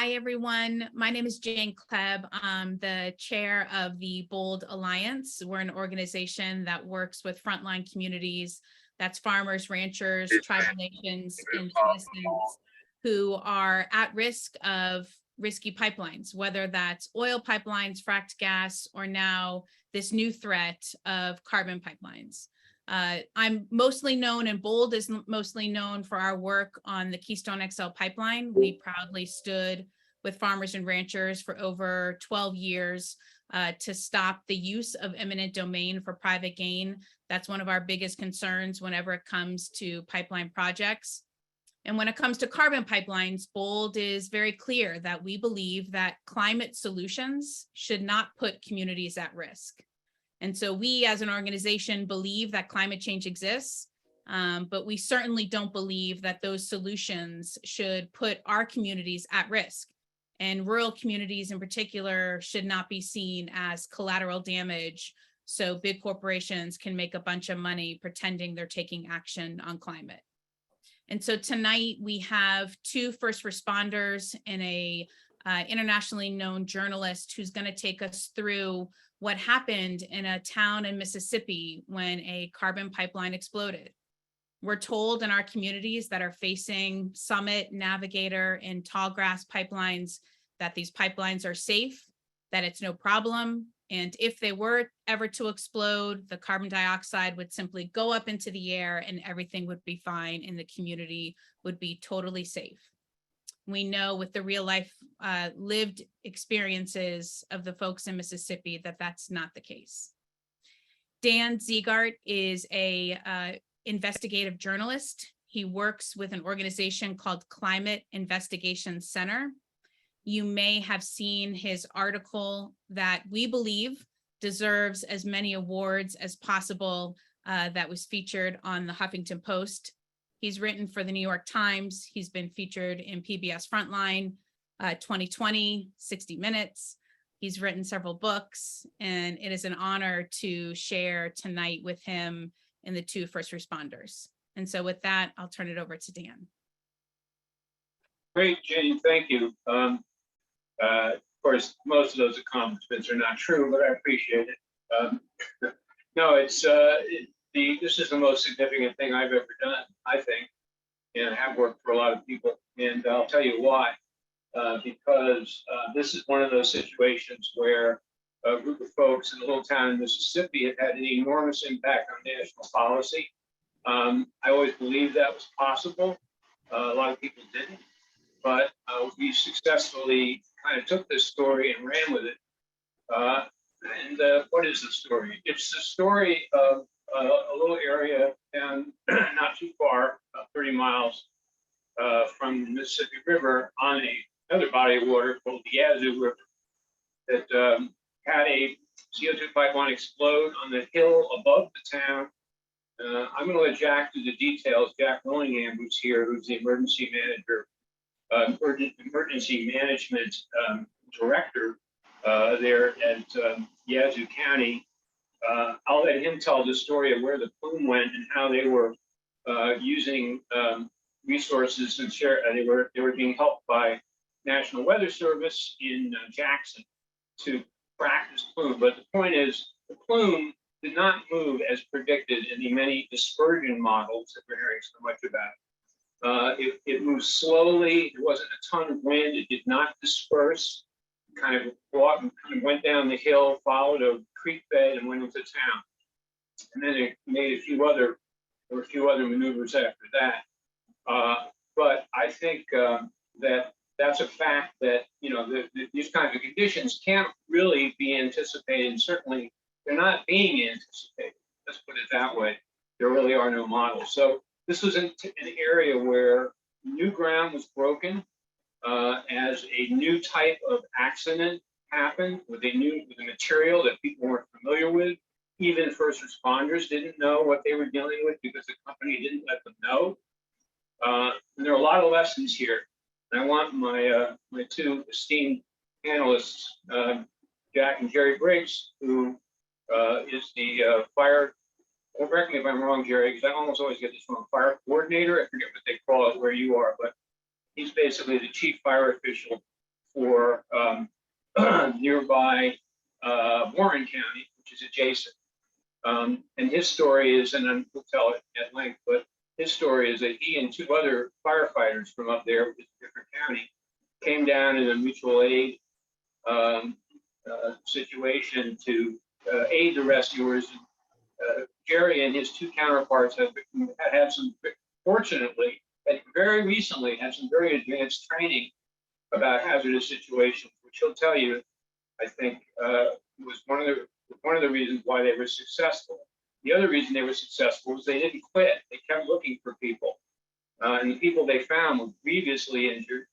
Hi, everyone. My name is Jane Kleb. I'm the chair of the BOLD Alliance. We're an organization that works with frontline communities. That's farmers, ranchers, tribal nations, and citizens who are at risk of risky pipelines, whether that's oil pipelines, fracked gas, or now this new threat of carbon pipelines. I'm mostly known, and BOLD is mostly known for our work on the Keystone XL pipeline. We proudly stood with farmers and ranchers for over 12 years to stop the use of eminent domain for private gain. That's one of our biggest concerns whenever it comes to pipeline projects. And when it comes to carbon pipelines, BOLD is very clear that we believe that climate solutions should not put communities at risk. And so we as an organization believe that climate change exists, but we certainly don't believe that those solutions should put our communities at risk. And rural communities in particular should not be seen as collateral damage, so big corporations can make a bunch of money pretending they're taking action on climate. And so tonight we have two first responders and a internationally known journalist who's going to take us through what happened in a town in Mississippi when a carbon pipeline exploded. We're told in our communities that are facing Summit, Navigator, and Tallgrass pipelines that these pipelines are safe, that it's no problem. And if they were ever to explode, the carbon dioxide would simply go up into the air and everything would be fine and the community would be totally safe. We know with the real life lived experiences of the folks in Mississippi that that's not the case. Dan Zegart is a investigative journalist. He works with an organization called Climate Investigation Center. You may have seen his article that we believe deserves as many awards as possible that was featured on the Huffington Post. He's written for the New York Times. He's been featured in PBS Frontline, 2020, 60 Minutes. He's written several books, and it is an honor to share tonight with him and the two first responders. And so with that, I'll turn it over to Dan. Great, Jane, thank you. Of course, most of those accomplishments are not true, but I appreciate it. No, it's this is the most significant thing I've ever done, I think, and I have worked for a lot of people, and I'll tell you why. Because this is one of those situations where a group of folks in a little town in Mississippi have had an enormous impact on national policy. I always believed that was possible. A lot of people didn't, but we successfully kind of took this story and ran with it. What is the story? It's the story of a little area down not too far, about 30 miles from the Mississippi River on another body of water called the Yazoo River that had a CO2 pipeline explode on the hill above the town. I'm going to let Jack do the details. Jack Willingham, who's here, who's the emergency manager, emergency management director there at Yazoo County. I'll let him tell the story of where the plume went and how they were using resources and share. They were being helped by National Weather Service in Jackson to crack this plume. But the point is, the plume did not move as predicted in the many dispersion models that we're hearing so much about. It moved slowly. There wasn't a ton of wind. It did not disperse. Kind of went down the hill, followed a creek bed, and went into town. And then it made a few other maneuvers after that. But I think that's a fact that these kinds of conditions can't really be anticipated. And certainly, they're not being anticipated. Let's put it that way. There really are no models. So this was an area where new ground was broken. As a new type of accident happened with a material that people weren't familiar with. Even first responders didn't know what they were dealing with because the company didn't let them know. And there are a lot of lessons here. And I want my two esteemed panelists, Jack and Jerry Briggs, who is the fire. Correct me if I'm wrong, Jerry, because I almost always get this wrong. Fire coordinator. I forget what they call it where you are, but he's basically the chief fire official for nearby Warren County, which is adjacent. And his story is, and we'll tell it at length, but his story is that he and two other firefighters from up there, with a different county, came down in a mutual aid situation to aid the rescuers. Jerry and his two counterparts have had some, fortunately, and very recently had some very advanced training about hazardous situations, which he'll tell you, I think, was one of the reasons why they were successful. The other reason they were successful was they didn't quit. They kept looking for people, and the people they found were grievously injured,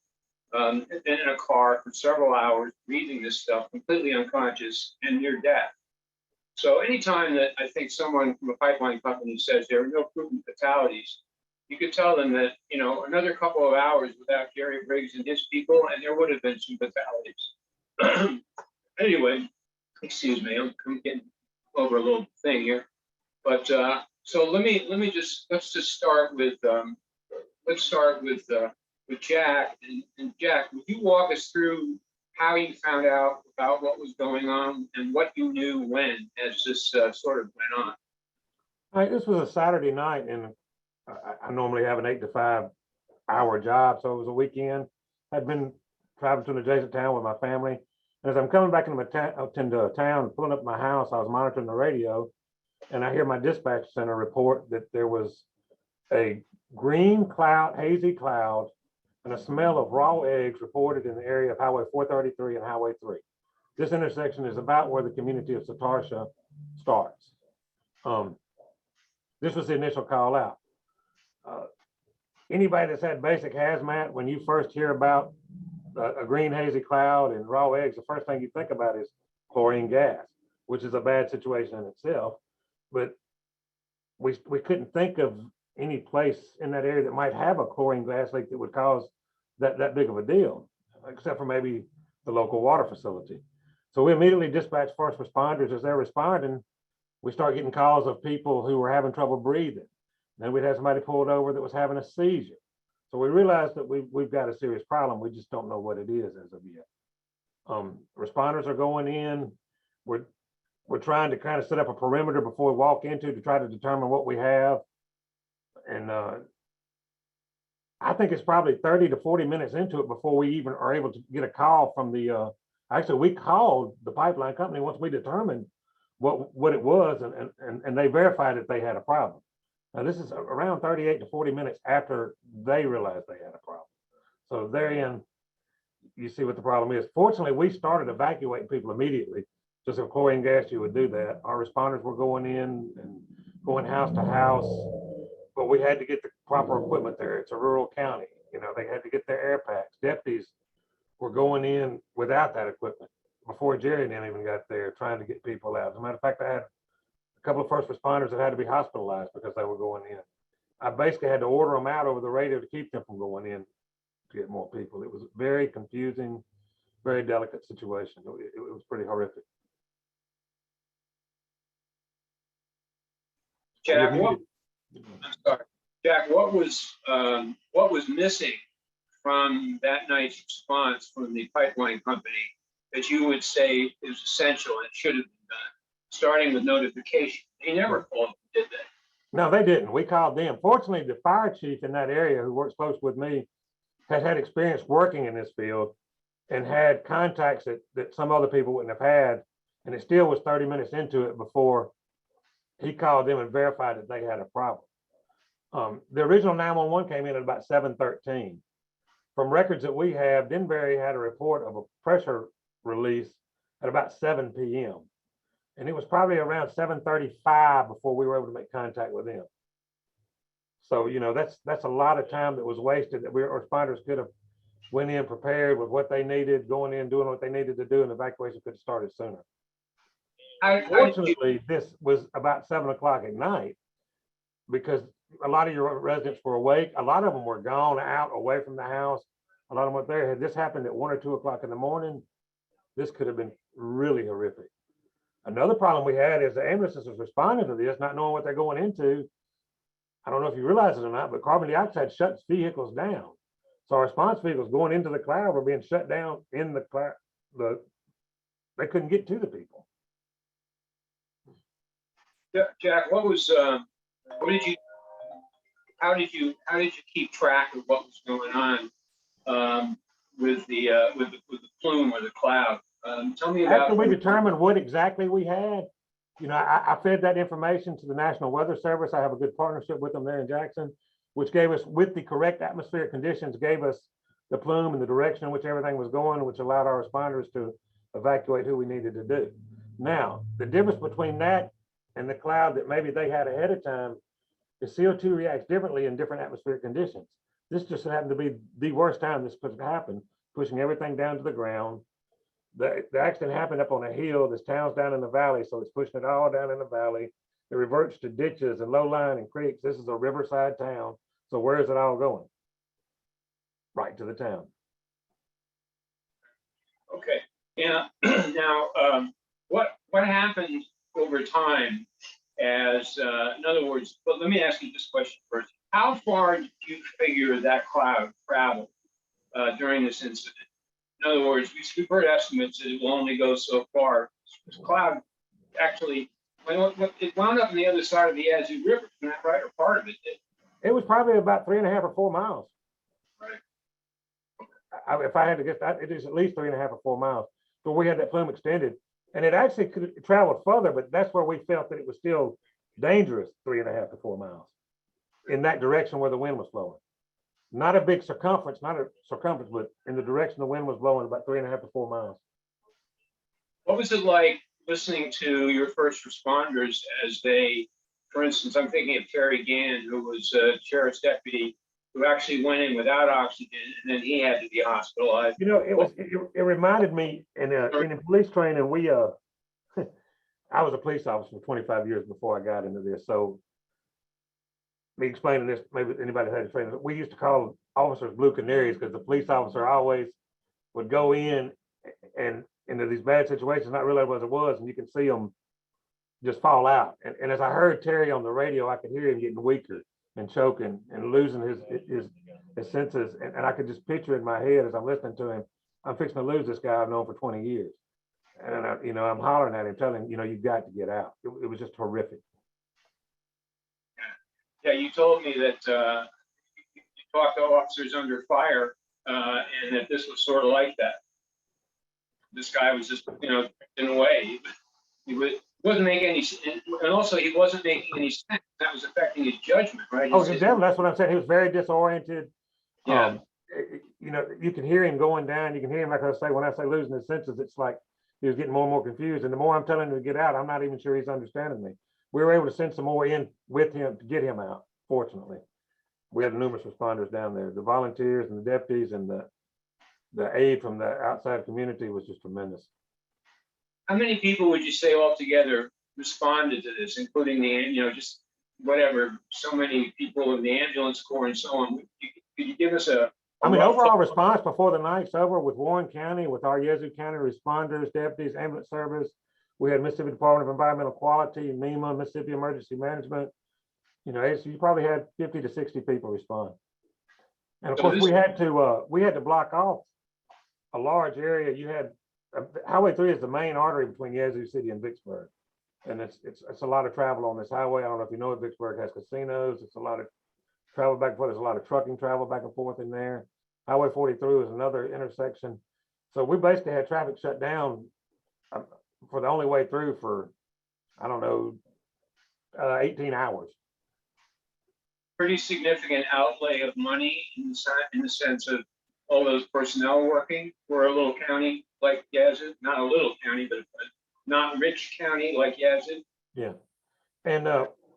been in a car for several hours, breathing this stuff, completely unconscious and near death. So anytime that I think someone from a pipeline company says there are no proven fatalities, you could tell them that, you know, another couple of hours without Jerry Briggs and his people, and there would have been some fatalities. Anyway, excuse me, I'm getting over a little thing here. But so let's just start with Jack. And Jack, would you walk us through how you found out about what was going on and what you knew when, as this sort of went on? All right, this was a Saturday night, and I normally have an 8 to 5 hour job, so it was a weekend. I'd been traveling to an adjacent town with my family. And as I'm coming back into town, pulling up my house, I was monitoring the radio, and I hear my dispatch center report that there was a green cloud, hazy cloud, and a smell of raw eggs reported in the area of Highway 433 and Highway 3. This intersection is about where the community of Satartia starts. This was the initial call out. Anybody that's had basic hazmat, when you first hear about a green hazy cloud and raw eggs, the first thing you think about is chlorine gas, which is a bad situation in itself. But we couldn't think of any place in that area that might have a chlorine gas leak that would cause that big of a deal, except for maybe the local water facility. So we immediately dispatched first responders. As they're responding, we start getting calls of people who were having trouble breathing. Then we'd have somebody pulled over that was having a seizure. So we realized that we've got a serious problem. We just don't know what it is as of yet. Responders are going in. We're trying to kind of set up a perimeter before we walk into to try to determine what we have. And I think it's probably 30 to 40 minutes into it before we even are able to get a call from the, actually we called the pipeline company once we determined what it was, and they verified that they had a problem. Now this is around 38 to 40 minutes after they realized they had a problem. So therein, you see what the problem is. Fortunately, we started evacuating people immediately. Just if chlorine gas, you would do that. Our responders were going in and going house to house, but we had to get the proper equipment there. It's a rural county. You know, they had to get their air packs. Deputies were going in without that equipment before Jerry and them even got there, trying to get people out. As a matter of fact, I had a couple of first responders that had to be hospitalized because they were going in. I basically had to order them out over the radio to keep them from going in to get more people. It was a very confusing, very delicate situation. It was pretty horrific. Jack, Jack, what was missing from that night's response from the pipeline company that you would say is essential and should have been done, starting with notification? They never called, did they? No, they didn't. We called them. Fortunately, the fire chief in that area, who works close with me, had experience working in this field and had contacts that some other people wouldn't have had. And it still was 30 minutes into it before he called them and verified that they had a problem. The original 911 came in at about 7:13. From records that we have, Denbury had a report of a pressure release at about 7 p.m. And it was probably around 7:35 before we were able to make contact with them. So, you know, that's a lot of time that was wasted that responders could have went in prepared with what they needed, going in, doing what they needed to do, and evacuation could have started sooner. Unfortunately, this was about 7 o'clock at night because a lot of your residents were awake. A lot of them were gone out away from the house. A lot of them were there. Had this happened at 1 or 2 o'clock in the morning, this could have been really horrific. Another problem we had is the ambulances was responding to this, not knowing what they're going into. I don't know if you realize it or not, but carbon dioxide shuts vehicles down. So our response vehicles going into the cloud were being shut down in the cloud. They couldn't get to the people. Jack, what did you, how did you keep track of what was going on with the plume or the cloud? Tell me about. After we determined what exactly we had, I fed that information to the National Weather Service. I have a good partnership with them there in Jackson, which gave us, with the correct atmospheric conditions, gave us the plume and the direction in which everything was going, which allowed our responders to evacuate who we needed to do. Now, the difference between that and the cloud that maybe they had ahead of time is CO2 reacts differently in different atmospheric conditions. This just happened to be the worst time this could happen, pushing everything down to the ground. The accident happened up on a hill. This town's down in the valley, so it's pushing it all down in the valley. It reverts to ditches and low lying and creeks. This is a riverside town. So where is it all going? Right to the town. Okay. Yeah. Now, what happened over time? As in other words, but let me ask you this question first: how far did you figure that cloud traveled during this incident? In other words, we've heard estimates that it will only go so far. This cloud actually, it wound up on the other side of the Yazoo River, isn't that right? Or part of it did. It was probably about 3.5 or 4 miles. Right. If I had to guess, it is at least 3.5 or 4 miles. So we had that plume extended, and it actually could have traveled further, but that's where we felt that it was still dangerous, 3.5 to 4 miles in that direction where the wind was blowing. Not a big circumference, but in the direction the wind was blowing, about 3.5 to 4 miles. What was it like listening to your first responders as they, for instance, I'm thinking of Terry Gann, who was a sheriff's deputy, who actually went in without oxygen, and then he had to be hospitalized. It reminded me in police training, we I was a police officer for 25 years before I got into this. So me explaining this, maybe anybody had training, we used to call officers blue canaries because the police officer always would go in and into these bad situations, not realize what it was, and you can see them just fall out. And as I heard Terry on the radio, I could hear him getting weaker and choking and losing his senses. And I could just picture in my head as I'm listening to him, I'm fixing to lose this guy I've known for 20 years. And I'm hollering at him, telling him, you've got to get out. It was just horrific. Yeah, you told me that you talked to officers under fire, and that this was sort of like that. This guy was just, in a way, he wasn't making any, and also he wasn't making any sense. That was affecting his judgment, right? That's what I'm saying. He was very disoriented. Yeah. You can hear him going down. You can hear him, like I say, when I say losing his senses, it's like he was getting more and more confused. And the more I'm telling him to get out, I'm not even sure he's understanding me. We were able to send some more in with him to get him out, fortunately. We had numerous responders down there. The volunteers and the deputies and the aid from the outside community was just tremendous. How many people would you say altogether responded to this, including just whatever, so many people in the ambulance corps and so on? Could you give us overall response before the night's over with Warren County, with our Yazoo County responders, deputies, ambulance service. We had Mississippi Department of Environmental Quality, MEMA, Mississippi Emergency Management. You probably had 50 to 60 people respond. And of course, we had to block off a large area. You had Highway 3 is the main artery between Yazoo City and Vicksburg, and it's a lot of travel on this highway. I don't know if you know it, Vicksburg has casinos. It's a lot of travel back and forth. There's a lot of trucking travel back and forth in there. Highway 43 is another intersection. So we basically had traffic shut down for the only way through for, 18 hours. Pretty significant outlay of money in the sense of all those personnel working for a little county like Yazoo, not a little county, but not rich county like Yazoo. Yeah. And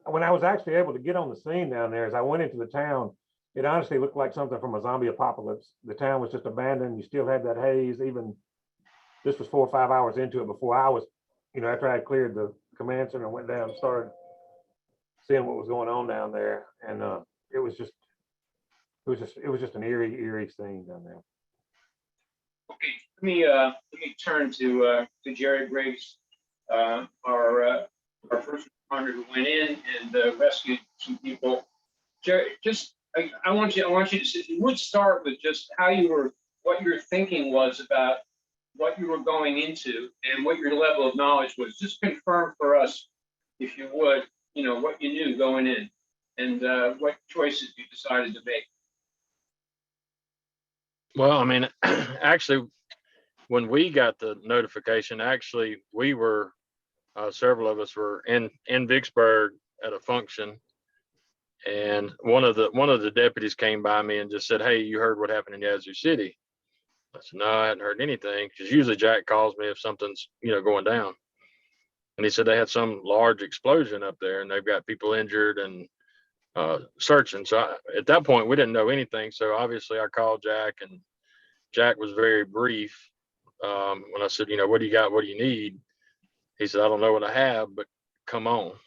when I was actually able to get on the scene down there, as I went into the town, it honestly looked like something from a zombie apocalypse. The town was just abandoned. You still had that haze. Even this was 4 or 5 hours into it before I was, after I had cleared the command center and went down and started seeing what was going on down there. And it was just an eerie scene down there. Okay, let me turn to Jerry Briggs, our first responder who went in and rescued some people. Jerry, just I want you to, if you would start with just how you were, what your thinking was about what you were going into and what your level of knowledge was. Just confirm for us, if you would, what you knew going in and what choices you decided to make. Well, I mean, actually, when we got the notification, actually, we were, several of us were in Vicksburg at a function. And one of the deputies came by me and just said, "Hey, you heard what happened in Yazoo City?" I said, "No, I hadn't heard anything." Because usually Jack calls me if something's, going down. And he said they had some large explosion up there and they've got people injured and searching. So at that point, we didn't know anything. So obviously I called Jack, and Jack was very brief. When I said, "What do you got? What do you need?" He said, "I don't know what I have, but come on."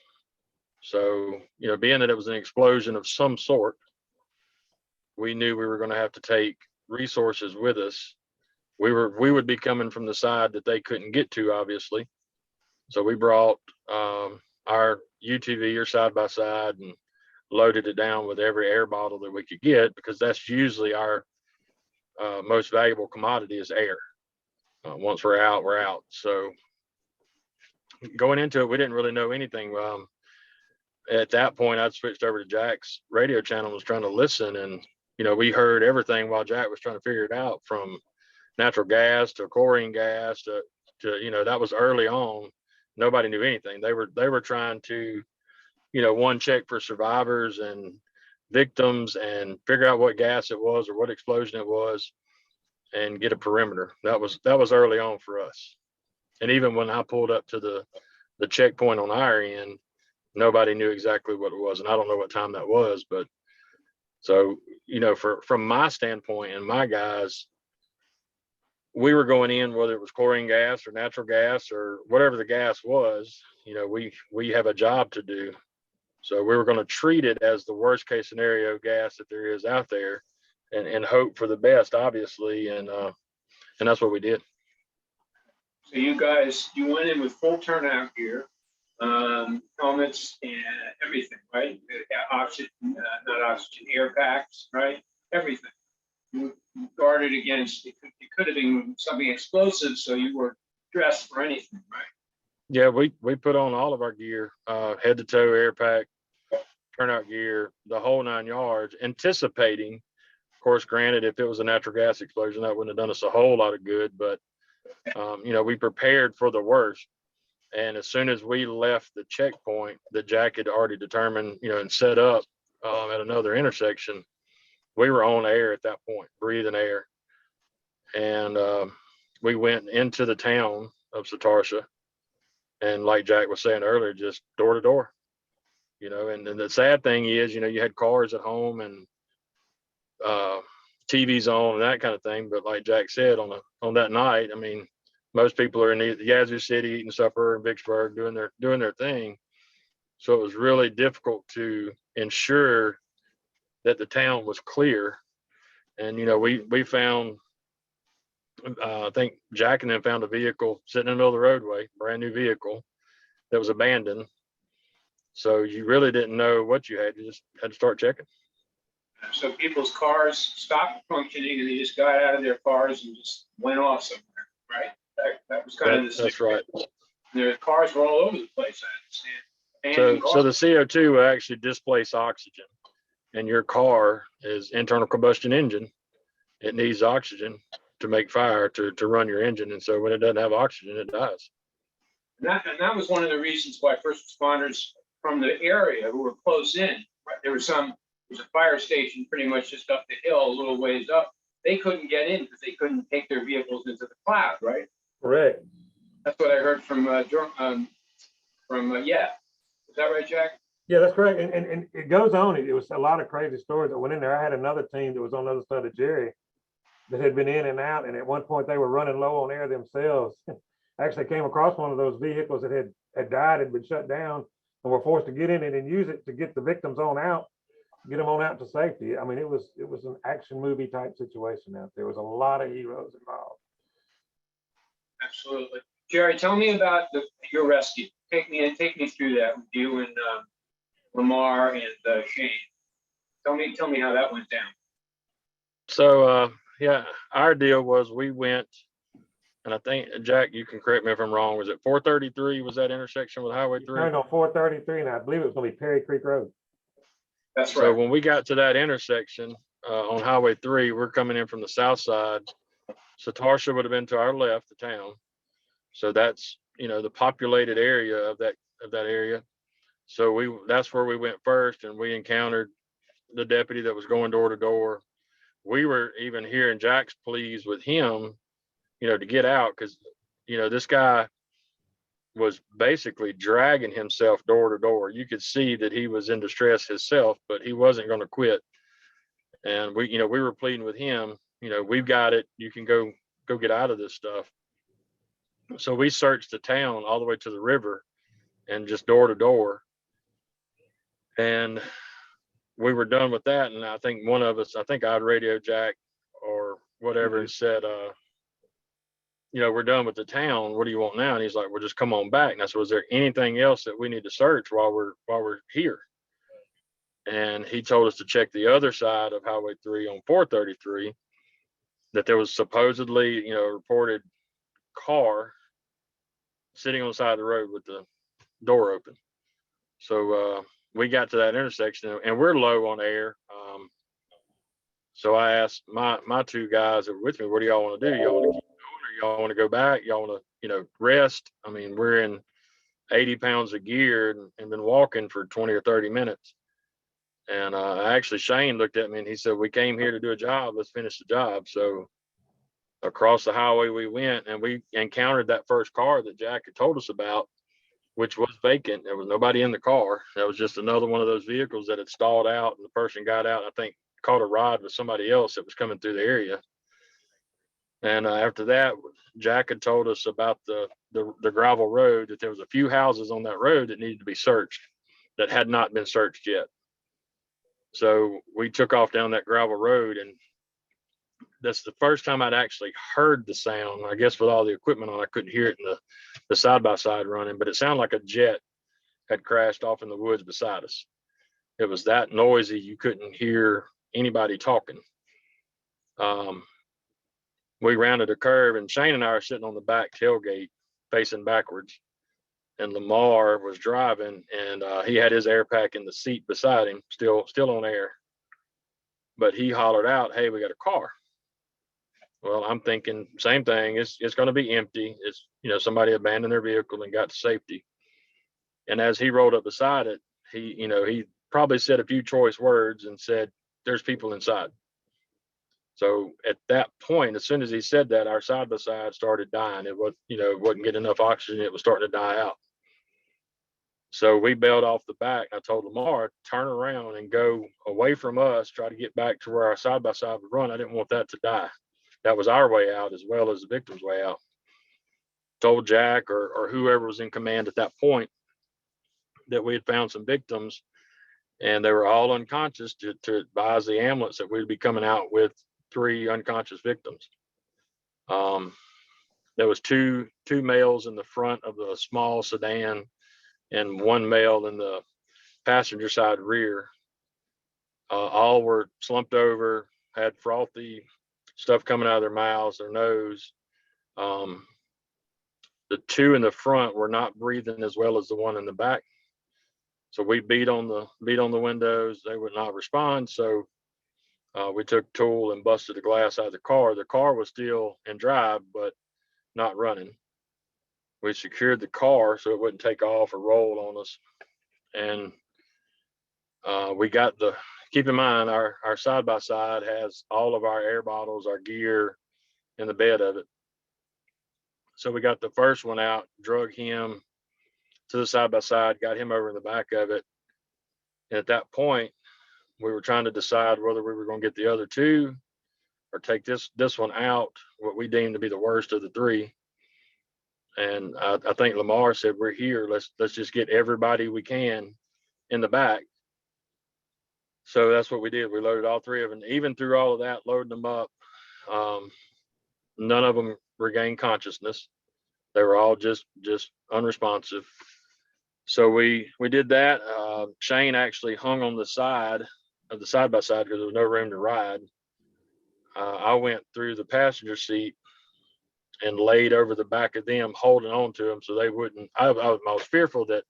So, being that it was an explosion of some sort, we knew we were going to have to take resources with us. We would be coming from the side that they couldn't get to, obviously. So we brought our UTV or side by side and loaded it down with every air bottle that we could get, because that's usually our most valuable commodity is air. Once we're out, we're out. So going into it, we didn't really know anything. At that point, I'd switched over to Jack's radio channel and was trying to listen. And, we heard everything while Jack was trying to figure it out, from natural gas to chlorine gas to that was early on. Nobody knew anything. They were trying to, one, check for survivors and victims and figure out what gas it was or what explosion it was and get a perimeter. That was early on for us. And even when I pulled up to the checkpoint on our end, nobody knew exactly what it was. And I don't know what time that was, but so, from my standpoint and my guys, we were going in, whether it was chlorine gas or natural gas or whatever the gas was, we have a job to do. So we were going to treat it as the worst case scenario gas that there is out there, and hope for the best, obviously. And that's what we did. So you went in with full turnout gear, helmets and everything, right? Oxygen, not oxygen, air packs, right? Everything. You guarded against, it could have been something explosive, so you were dressed for anything, right? Yeah, we put on all of our gear, head to toe, air pack, turnout gear, the whole 9 yards, anticipating, of course, granted, if it was a natural gas explosion, that wouldn't have done us a whole lot of good, but we prepared for the worst. And as soon as we left the checkpoint that Jack had already determined, and set up at another intersection, we were on air at that point, breathing air. And we went into the town of Satartia. And like Jack was saying earlier, just door to door, and the sad thing is, you had cars at home and TVs on and that kind of thing. But like Jack said, on that night, I mean, most people are in the Yazoo City eating supper in Vicksburg, doing their thing. So it was really difficult to ensure that the town was clear. And, we found, I think Jack and them found a vehicle sitting in the middle of the roadway, brand new vehicle that was abandoned. So you really didn't know what you had. You just had to start checking. So people's cars stopped functioning and they just got out of their cars and just went off somewhere, right? That was kind of the That's right. Their cars were all over the place, I understand. So the CO2 will actually displace oxygen, and your car is internal combustion engine. It needs oxygen to make fire to run your engine. And so when it doesn't have oxygen, it dies. And that was one of the reasons why first responders from the area who were close in, right? There's a fire station pretty much just up the hill, a little ways up. They couldn't get in because they couldn't take their vehicles into the cloud, right? Correct. That's what I heard from yeah. Is that right, Jack? Yeah, that's correct. And it goes on. It was a lot of crazy stories that went in there. I had another team that was on the other side of Jerry that had been in and out. And at one point they were running low on air themselves. Actually came across one of those vehicles that had died, had been shut down, and were forced to get in it and use it to get the victims on out, get them on out to safety. I mean, it was an action movie type situation out there. Was a lot of heroes involved. Absolutely. Jerry, tell me about your rescue. Take me through that with you and Lamar and Shane. Tell me how that went down. So, yeah, our deal was we went, and I think, Jack, you can correct me if I'm wrong, was it 433 was that intersection with Highway 3? Turned on 433, and I believe it was gonna be Perry Creek Road. That's So right. when we got to that intersection on Highway 3, we're coming in from the south side. Satartia would have been to our left, the town. So that's, the populated area of that area. So that's where we went first, and we encountered the deputy that was going door to door. We were even hearing Jack's pleas with him, to get out, because this guy was basically dragging himself door to door. You could see that he was in distress himself, but he wasn't going to quit. And we were pleading with him, we've got it. You can go get out of this stuff. So we searched the town all the way to the river and just door to door. And we were done with that. And I think one of us, I'd radio Jack or whatever and said, we're done with the town. What do you want now? And he's like, well, just come on back. And I said, was there anything else that we need to search while we're here? And he told us to check the other side of Highway 3 on 433, that there was supposedly, a reported car sitting on the side of the road with the door open. So we got to that intersection, and we're low on air. So I asked my two guys that were with me, what do y'all want to do? Y'all want to keep going, or y'all want to go back? Y'all want to, rest? I mean, we're in 80 pounds of gear and been walking for 20 or 30 minutes. And actually, Shane looked at me and he said, we came here to do a job. Let's finish the job. So across the highway we went, and we encountered that first car that Jack had told us about, which was vacant. There was nobody in the car. That was just another one of those vehicles that had stalled out, and the person got out, I think caught a ride with somebody else that was coming through the area. And after that, Jack had told us about the gravel road, that there was a few houses on that road that needed to be searched that had not been searched yet. So we took off down that gravel road, and that's the first time I'd actually heard the sound. I guess with all the equipment on, I couldn't hear it in the side-by-side running, but it sounded like a jet had crashed off in the woods beside us. It was that noisy, you couldn't hear anybody talking. We rounded a curve, and Shane and I are sitting on the back tailgate facing backwards, and Lamar was driving, and he had his air pack in the seat beside him, still on air. But he hollered out, hey, we got a car. Well, I'm thinking same thing. It's going to be empty. It's, somebody abandoned their vehicle and got to safety. And as he rolled up beside it, he probably said a few choice words and said, there's people inside. So at that point, as soon as he said that, our side by side started dying. It was, it wasn't getting enough oxygen. It was starting to die out. So we bailed off the back. I told Lamar, turn around and go away from us, try to get back to where our side by side would run. I didn't want that to die. That was our way out as well as the victim's way out. Told Jack or whoever was in command at that point that we had found some victims, and they were all unconscious, to advise the ambulance that we'd be coming out with 3 unconscious victims. There was two males in the front of the small sedan and 1 male in the passenger side rear. All were slumped over, had frothy stuff coming out of their mouths, their nose. The 2 in the front were not breathing as well as the one in the back. So we beat on the windows. They would not respond. So we took tool and busted the glass out of the car. The car was still in drive, but not running. We secured the car so it wouldn't take off or roll on us. And we got keep in mind, our side by side has all of our air bottles, our gear in the bed of it. So we got the first one out, drug him to the side by side, got him over in the back of it. And at that point, we were trying to decide whether we were going to get the other 2 or take this one out, what we deemed to be the worst of the 3. And I think Lamar said, we're here. Let's just get everybody we can in the back. So that's what we did. We loaded all 3 of them. Even through all of that, loading them up, none of them regained consciousness. They were all just unresponsive. So we did that. Shane actually hung on the side of the side by side because there was no room to ride. I went through the passenger seat and laid over the back of them, holding on to them so they wouldn't. I was fearful that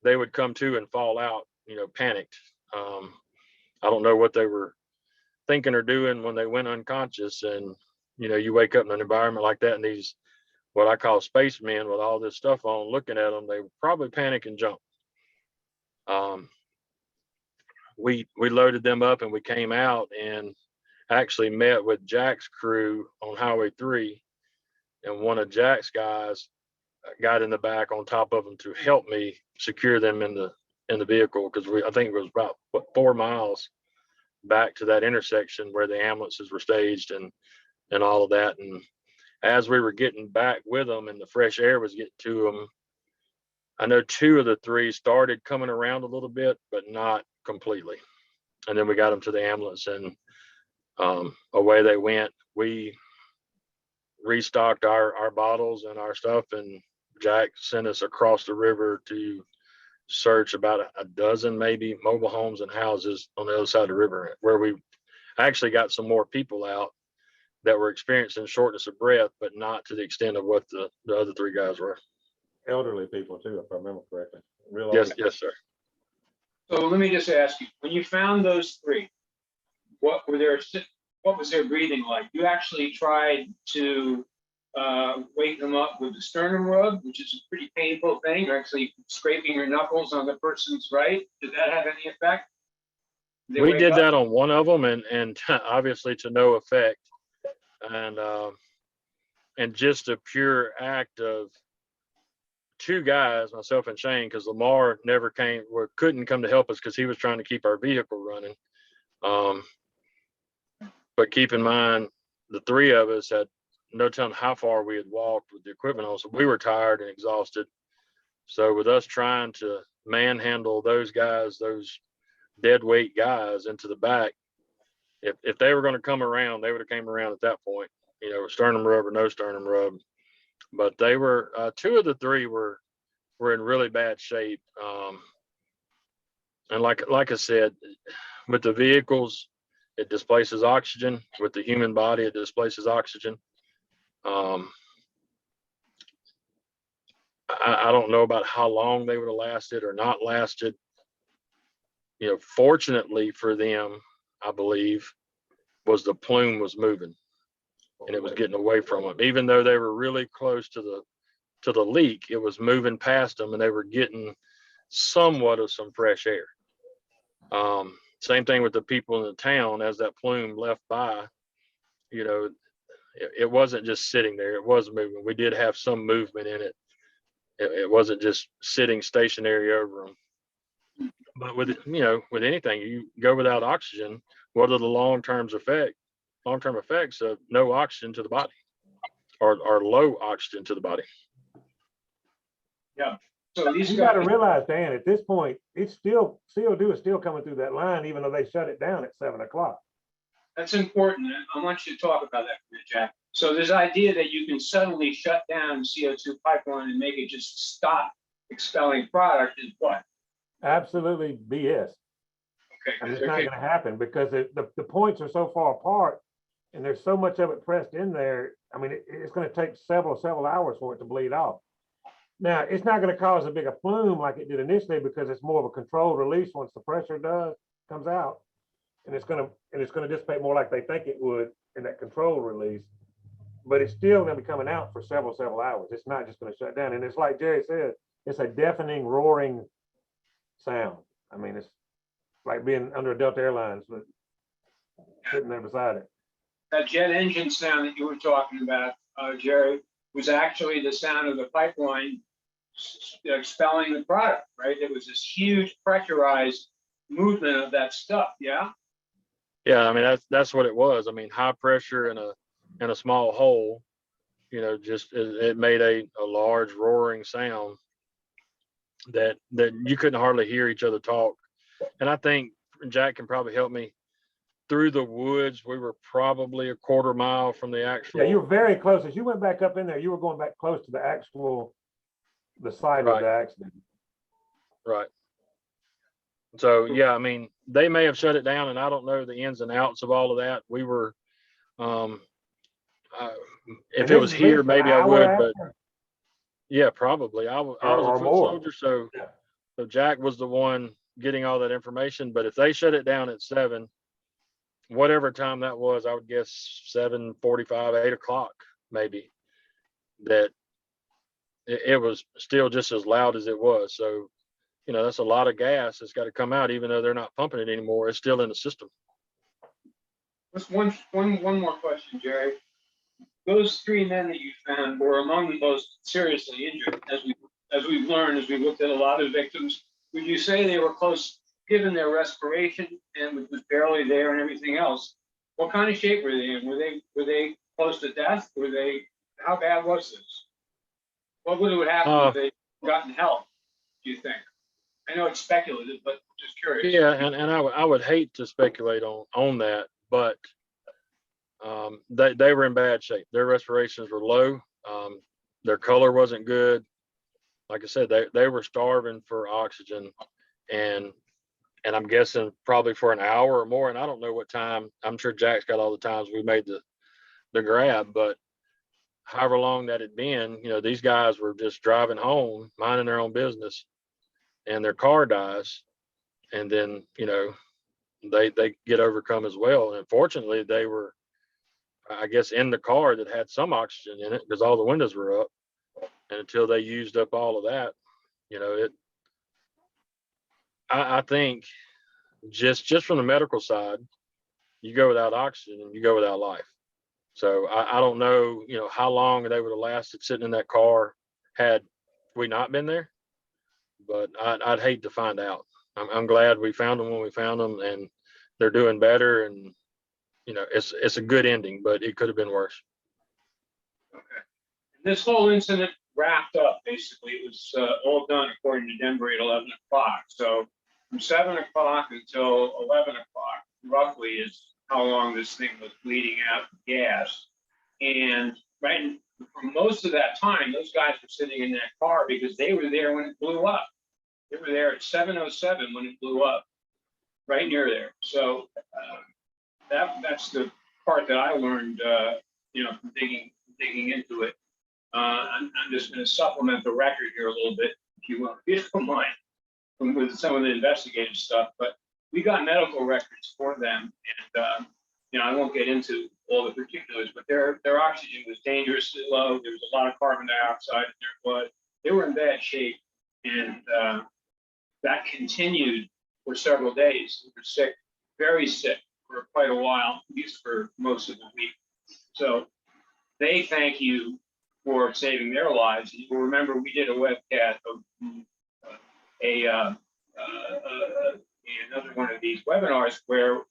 they would come to and fall out, panicked. I don't know what they were thinking or doing when they went unconscious. And, you wake up in an environment like that and these, what I call spacemen with all this stuff on, looking at them, they would probably panic and jump. We loaded them up and we came out and actually met with Jack's crew on Highway 3. And one of Jack's guys got in the back on top of them to help me secure them in the vehicle, because I think it was about 4 miles back to that intersection where the ambulances were staged and all of that. And as we were getting back with them and the fresh air was getting to them, I know 2 of the 3 started coming around a little bit, but not completely. And then we got them to the ambulance and away they went. We restocked our bottles and our stuff, and Jack sent us across the river to search about a dozen maybe mobile homes and houses on the other side of the river, where we actually got some more people out that were experiencing shortness of breath, but not to the extent of what the other 3 guys were. Elderly people too, if I remember correctly. Real Yes, old. yes, sir. So let me just ask you, when you found those 3, what was their breathing like? You actually tried to wake them up with the sternum rub, which is a pretty painful thing. You're actually scraping your knuckles on the person's right. Did that have any effect? We did that on one of them, and obviously to no effect. And just a pure act of 2 guys, myself and Shane, because Lamar never came or couldn't come to help us because he was trying to keep our vehicle running. But keep in mind, the 3 of us had no telling how far we had walked with the equipment on, so we were tired and exhausted. So with us trying to manhandle those guys, those dead weight guys into the back, if they were going to come around, they would have came around at that point, sternum rub or no sternum rub. But they were 2 of the 3 were in really bad shape. And like I said, with the vehicles, it displaces oxygen. With the human body, it displaces oxygen. I don't know about how long they would have lasted or not lasted. Fortunately for them, I believe, was the plume was moving and it was getting away from them. Even though they were really close to the leak, it was moving past them and they were getting somewhat of some fresh air. Same thing with the people in the town. As that plume left by, it wasn't just sitting there, it was moving. We did have some movement in it. It wasn't just sitting stationary over them. But with anything, you go without oxygen, what are the long-term effects of no oxygen to the body or low oxygen to the body? Yeah. So these You guys, got to realize, Dan, at this point, it's still CO2 is still coming through that line, even though they shut it down at 7 o'clock. that's important. I want you to talk about that for a minute, Jack. So this idea that you can suddenly shut down CO2 pipeline and make it just stop expelling product is what? Absolutely BS. Okay. I mean, it's not going to happen because the points are so far apart and there's so much of it pressed in there. I mean, it's going to take several hours for it to bleed off. Now, it's not going to cause a bigger plume like it did initially because it's more of a controlled release once the pressure comes out, and it's going to dissipate more like they think it would in that controlled release. But it's still going to be coming out for several hours. It's not just going to shut down. And it's like Jerry said, it's a deafening, roaring sound. I mean, it's like being under a Delta Airlines, but sitting there beside it. That jet engine sound that you were talking about, Jerry, was actually the sound of the pipeline expelling the product, right? It was this huge pressurized movement of that stuff. Yeah. Yeah, I mean that's what it was. I mean, high pressure in a small hole, just it made a large roaring sound that you couldn't hardly hear each other talk. And I think Jack can probably help me. Through the woods, we were probably a quarter mile from the actual. Yeah, you were very close. As you went back up in there, you were going back close to the site of the accident. Right. So, yeah, I mean, they may have shut it down and I don't know the ins and outs of all of that. We were, um, if And it this was is at least here, an maybe I hour would, but after, yeah, probably. I was a or foot more. soldier, so Yeah. so Jack was the one getting all that information. But if they shut it down at 7, whatever time that was, I would guess 7:45, 8 o'clock, maybe, that it was still just as loud as it was. So, that's a lot of gas that's got to come out, even though they're not pumping it anymore. It's still in the system. Just one more question, Jerry. Those 3 men that you found were among the most seriously injured, as we've learned, as we looked at a lot of victims. Would you say they were close, given their respiration and which was barely there and everything else? What kind of shape were they in? Were they close to death? How bad was this? What would have happened if they gotten help, do you think? I know it's speculative, but just curious. Yeah, and I would hate to speculate on that, but they were in bad shape. Their respirations were low. Their color wasn't good. Like I said, they were starving for oxygen, and I'm guessing probably for an hour or more. And I don't know what time. I'm sure Jack's got all the times we made the grab, but however long that had been, these guys were just driving home, minding their own business, and their car dies, and then they get overcome as well. And fortunately, they were, I guess, in the car that had some oxygen in it because all the windows were up. And until they used up all of that, I think just from the medical side, you go without oxygen and you go without life. So I don't know, how long they would have lasted sitting in that car had we not been there, but I'd hate to find out. I'm glad we found them when we found them, and they're doing better. And it's a good ending, but it could have been worse. Okay. This whole incident wrapped up, basically. It was all done according to Denver at 11 o'clock. So from 7 o'clock until 11 o'clock, roughly, is how long this thing was bleeding out gas. And right for most of that time, those guys were sitting in that car because they were there when it blew up. They were there at 7:07 when it blew up, right near there. So that's the part that I learned, from digging into it. I'm just going to supplement the record here a little bit, if you don't mind, with some of the investigative stuff. But we got medical records for them, and I won't get into all the particulars, but their oxygen was dangerously low. There was a lot of carbon dioxide in their blood. They were in bad shape, and that continued for several days. They were sick, very sick, for quite a while, at least for most of the week. So they thank you for saving their lives. You will remember we did a webcast of another one of these webinars where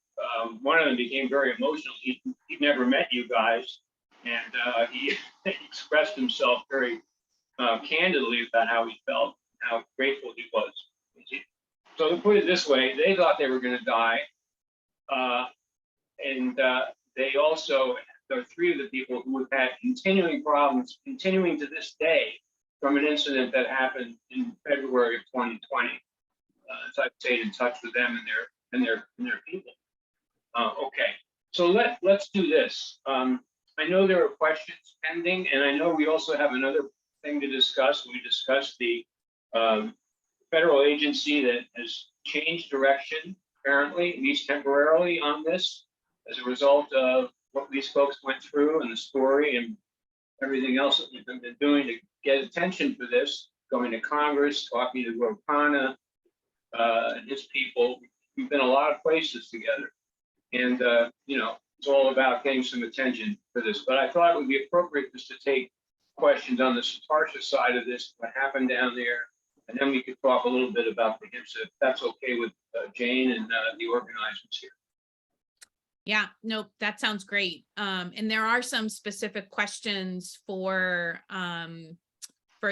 one of them became very emotional. He'd never met you guys, and he expressed himself very candidly about how he felt, how grateful he was. So to put it this way, they thought they were going to die, and they also, there are 3 of the people who have had continuing problems, continuing to this day, from an incident that happened in February of 2020. So I've stayed in touch with them and their people. Okay, so let's do this. I know there are questions pending, and I know we also have another thing to discuss. We discussed the federal agency that has changed direction, apparently, at least temporarily, on this, as a result of what these folks went through and the story and everything else that we've been doing to get attention for this, going to Congress, talking to Ropana and his people. We've been a lot of places together. And, it's all about getting some attention for this. But I thought it would be appropriate just to take questions on the Satartia side of this, what happened down there. And then we could talk a little bit about the HIPSA, if that's okay with Jane and the organizers here. Yeah, nope, that sounds great. And there are some specific questions for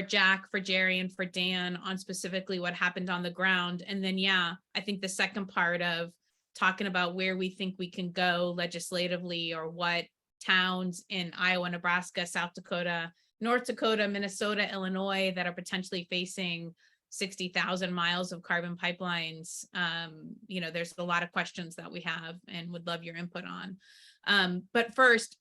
Jack, for Jerry, and for Dan on specifically what happened on the ground. And then, yeah, I think the second part of talking about where we think we can go legislatively, or what towns in Iowa, Nebraska, South Dakota, North Dakota, Minnesota, Illinois that are potentially facing 60,000 miles of carbon pipelines. You know, there's a lot of questions that we have and would love your input on. But first,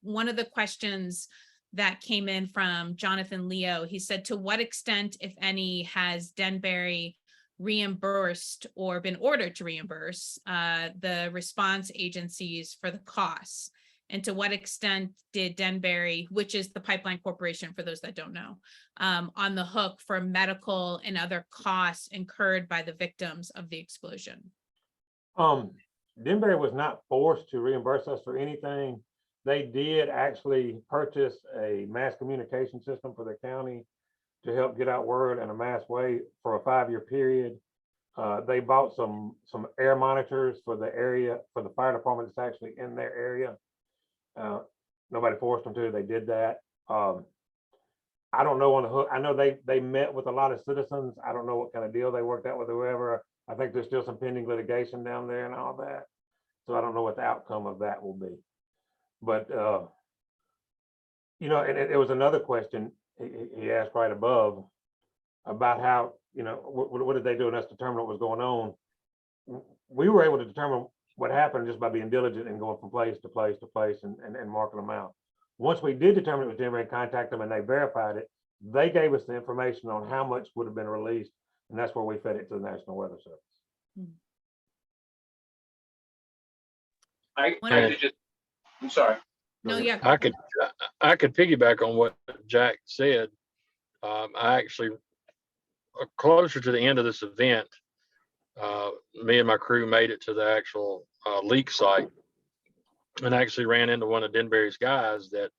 one of the questions that came in from Jonathan Leo, he said, to what extent, if any, has Denbury reimbursed or been ordered to reimburse the response agencies for the costs? And to what extent did Denbury, which is the pipeline corporation for those that don't know, on the hook for medical and other costs incurred by the victims of the explosion? Denbury was not forced to reimburse us for anything. They did actually purchase a mass communication system for the county to help get out word in a mass way for a 5-year period. They bought some air monitors for the area, for the fire department that's actually in their area. Nobody forced them to, they did that. I don't know on the hook. I know they met with a lot of citizens. I don't know what kind of deal they worked out with whoever. I think there's still some pending litigation down there and all that. So I don't know what the outcome of that will be. But, you know, and it was another question he asked right above about how, you know, what did they do and us determine what was going on? We were able to determine what happened just by being diligent and going from place to place to place and marking them out. Once we did determine it was Denver and contact them and they verified it, they gave us the information on how much would have been released. And that's where we fed it to the National Weather Service. I'm sorry. No, yeah. I could piggyback on what Jack said. I actually, closer to the end of this event, me and my crew made it to the actual leak site and actually ran into one of Denbury's guys that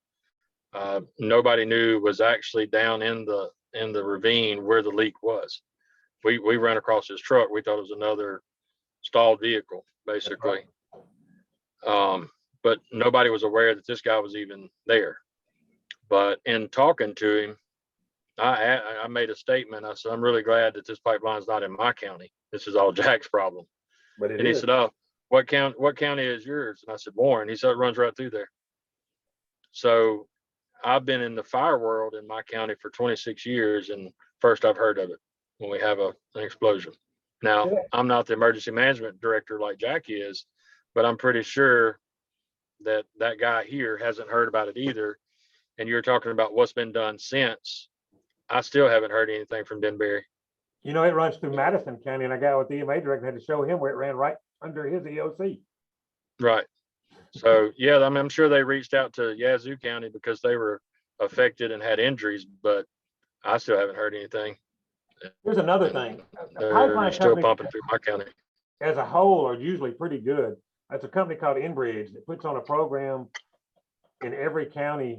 nobody knew was actually down in the ravine where the leak was. We ran across his truck. We thought it was another stalled vehicle, basically. But nobody was aware that this guy was even there. But in talking to him, I made a statement. I said, I'm really glad that this pipeline's not in my county. This is all Jack's problem. But and he said, oh, what county is yours? And I said, Warren. He said, it runs right through there. So I've been in the fire world in my county for 26 years. And first I've heard of it when we have an explosion. Now, I'm not the emergency management director like Jack is, but I'm pretty sure that guy here hasn't heard about it either. And you're talking about what's been done since. I still haven't heard anything from Denbury. You know, it runs through Madison County, and I got with the EMA director, had to show him where it ran right under his EOC. Right. So yeah, I mean, I'm sure they reached out to Yazoo County because they were affected and had injuries, but I still haven't heard anything. Here's another thing. They're still pumping through my county. As a whole are usually pretty good. That's a company called Enbridge that puts on a program in every county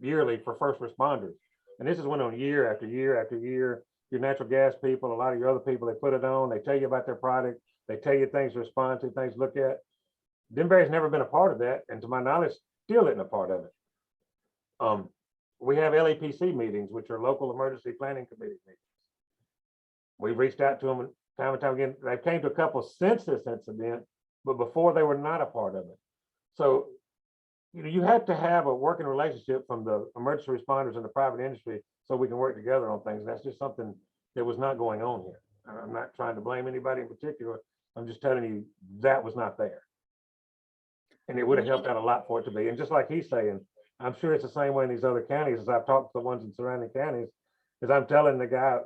yearly for first responders. And this has went on year after year after year. Your natural gas people, a lot of your other people, they put it on, they tell you about their product, they tell you things to respond to, things to look at. Denbury's never been a part of that, and to my knowledge, still isn't a part of it. We have LAPC meetings, which are local emergency planning committee meetings. We've reached out to them time and time again. They came to a couple since this incident, but before they were not a part of it. So, you know, you have to have a working relationship from the emergency responders and the private industry so we can work together on things. And that's just something that was not going on here. I'm not trying to blame anybody in particular. I'm just telling you that was not there. And it would have helped out a lot for it to be. And just like he's saying, I'm sure it's the same way in these other counties. As I've talked to the ones in surrounding counties, as I'm telling the guy,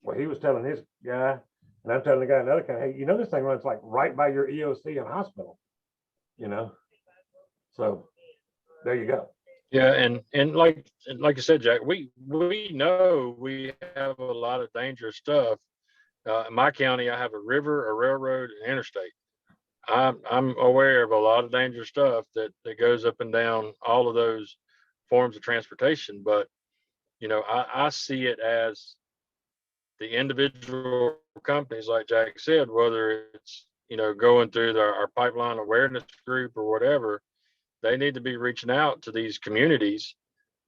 well, he was telling his guy, and I'm telling the guy in another county, hey, you know, this thing runs like right by your EOC and hospital, you know? So there you go. Yeah, and like you said, Jack, we know we have a lot of dangerous stuff. In my county, I have a river, a railroad, an interstate. I'm aware of a lot of dangerous stuff that goes up and down all of those forms of transportation. But, you know, I see it as the individual companies, like Jack said, whether it's, you know, going through our pipeline awareness group or whatever, they need to be reaching out to these communities.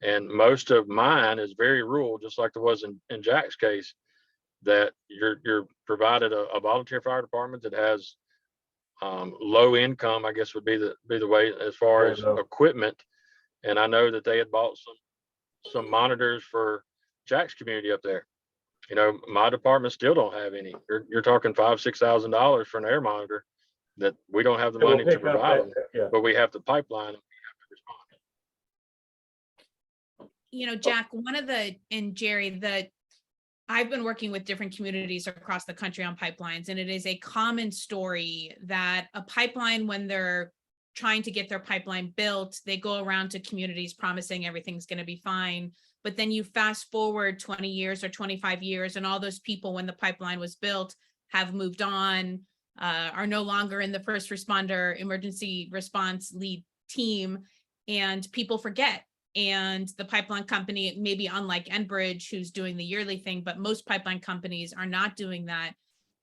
And most of mine is very rural, just like there was in Jack's case, that you're provided a volunteer fire department that has low income, I guess would be the way as far as equipment. And I know that they had bought some monitors for Jack's community up there. You know, my department still don't have any. You're talking $5,000-6,000 for an air monitor that we don't have the It will money to pick up provide that, them, yeah. but we have to pipeline them. You know, Jack, and Jerry, I've been working with different communities across the country on pipelines, and it is a common story that a pipeline, when they're trying to get their pipeline built, they go around to communities promising everything's going to be fine. But then you fast forward 20 years or 25 years, and all those people, when the pipeline was built, have moved on, are no longer in the first responder emergency response lead team, and people forget. And the pipeline company, maybe unlike Enbridge, who's doing the yearly thing, but most pipeline companies are not doing that.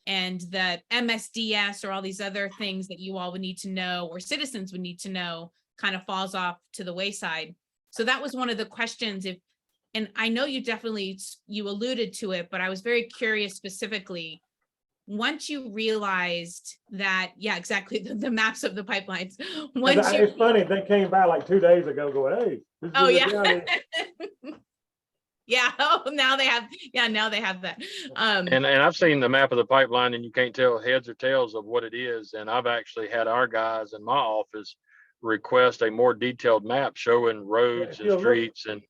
And that MSDS or all these other things that you all would need to know, or citizens would need to know, kind of falls off to the wayside. So that was one of the questions. And I know you alluded to it, but I was very curious specifically. Once you realized that, yeah, exactly, the maps of the pipelines. It's funny, they came by like 2 days ago going, hey. This is Oh, the yeah. county. Yeah. Oh, now they have that. And I've seen the map of the pipeline, and you can't tell heads or tails of what it is. And I've actually had our guys in my office request a more detailed map showing roads and streets. And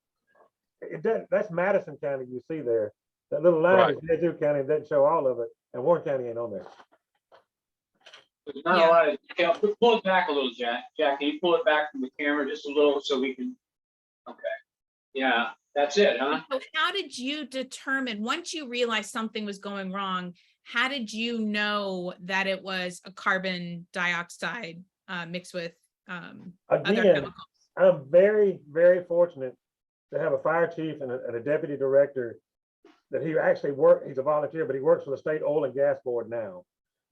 that's Madison County you see there. That little line Right. is Yazoo County, it doesn't show all of it, and Warren County ain't on there. There's not a lot of detail. Pull it back a little, Jack. Jack, can you pull it back from the camera just a little so we can? Okay. Yeah, that's it, huh? So how did you determine, once you realized something was going wrong, how did you know that it was a carbon dioxide mixed with other Again, chemicals? I'm very, very fortunate to have a fire chief and a deputy director that he actually he's a volunteer, but he works for the state oil and gas board now.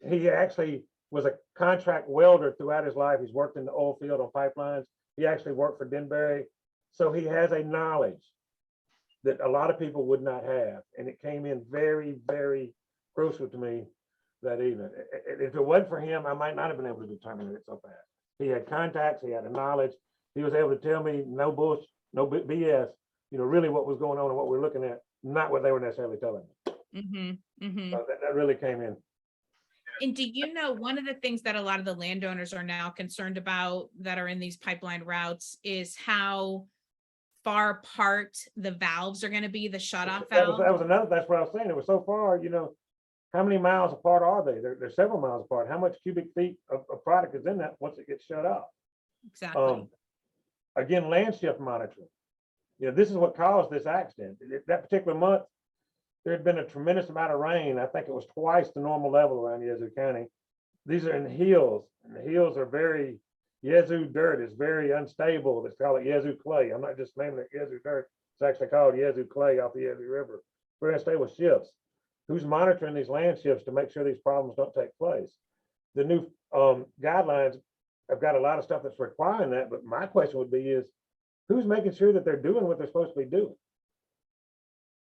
He actually was a contract welder throughout his life. He's worked in the oil field on pipelines. He actually worked for Denbury. So he has a knowledge that a lot of people would not have. And it came in very, very crucial to me that evening. If it wasn't for him, I might not have been able to determine it so fast. He had contacts, he had a knowledge. He was able to tell me no bullshit, no BS, really what was going on and what we're looking at, not what they were necessarily telling me. Mm-hmm, mm-hmm. So that really came in. And do you know, one of the things that a lot of the landowners are now concerned about that are in these pipeline routes is how far apart the valves are going to be, the shutoff valve? That's what I was saying. It was so far, how many miles apart are they? They're several miles apart. How much cubic feet of product is in that once it gets shut off? Exactly. Again, land shift monitoring. This is what caused this accident. That particular month, there had been a tremendous amount of rain. I think it was twice the normal level around Yazoo County. These are in the hills, and the hills are Yazoo dirt is very unstable. Let's call it Yazoo clay. I'm not just naming it Yazoo dirt. It's actually called Yazoo clay off the Yazoo River. Very unstable shifts. Who's monitoring these land shifts to make sure these problems don't take place? The new guidelines have got a lot of stuff that's requiring that, but my question would be is, who's making sure that they're doing what they're supposed to be doing?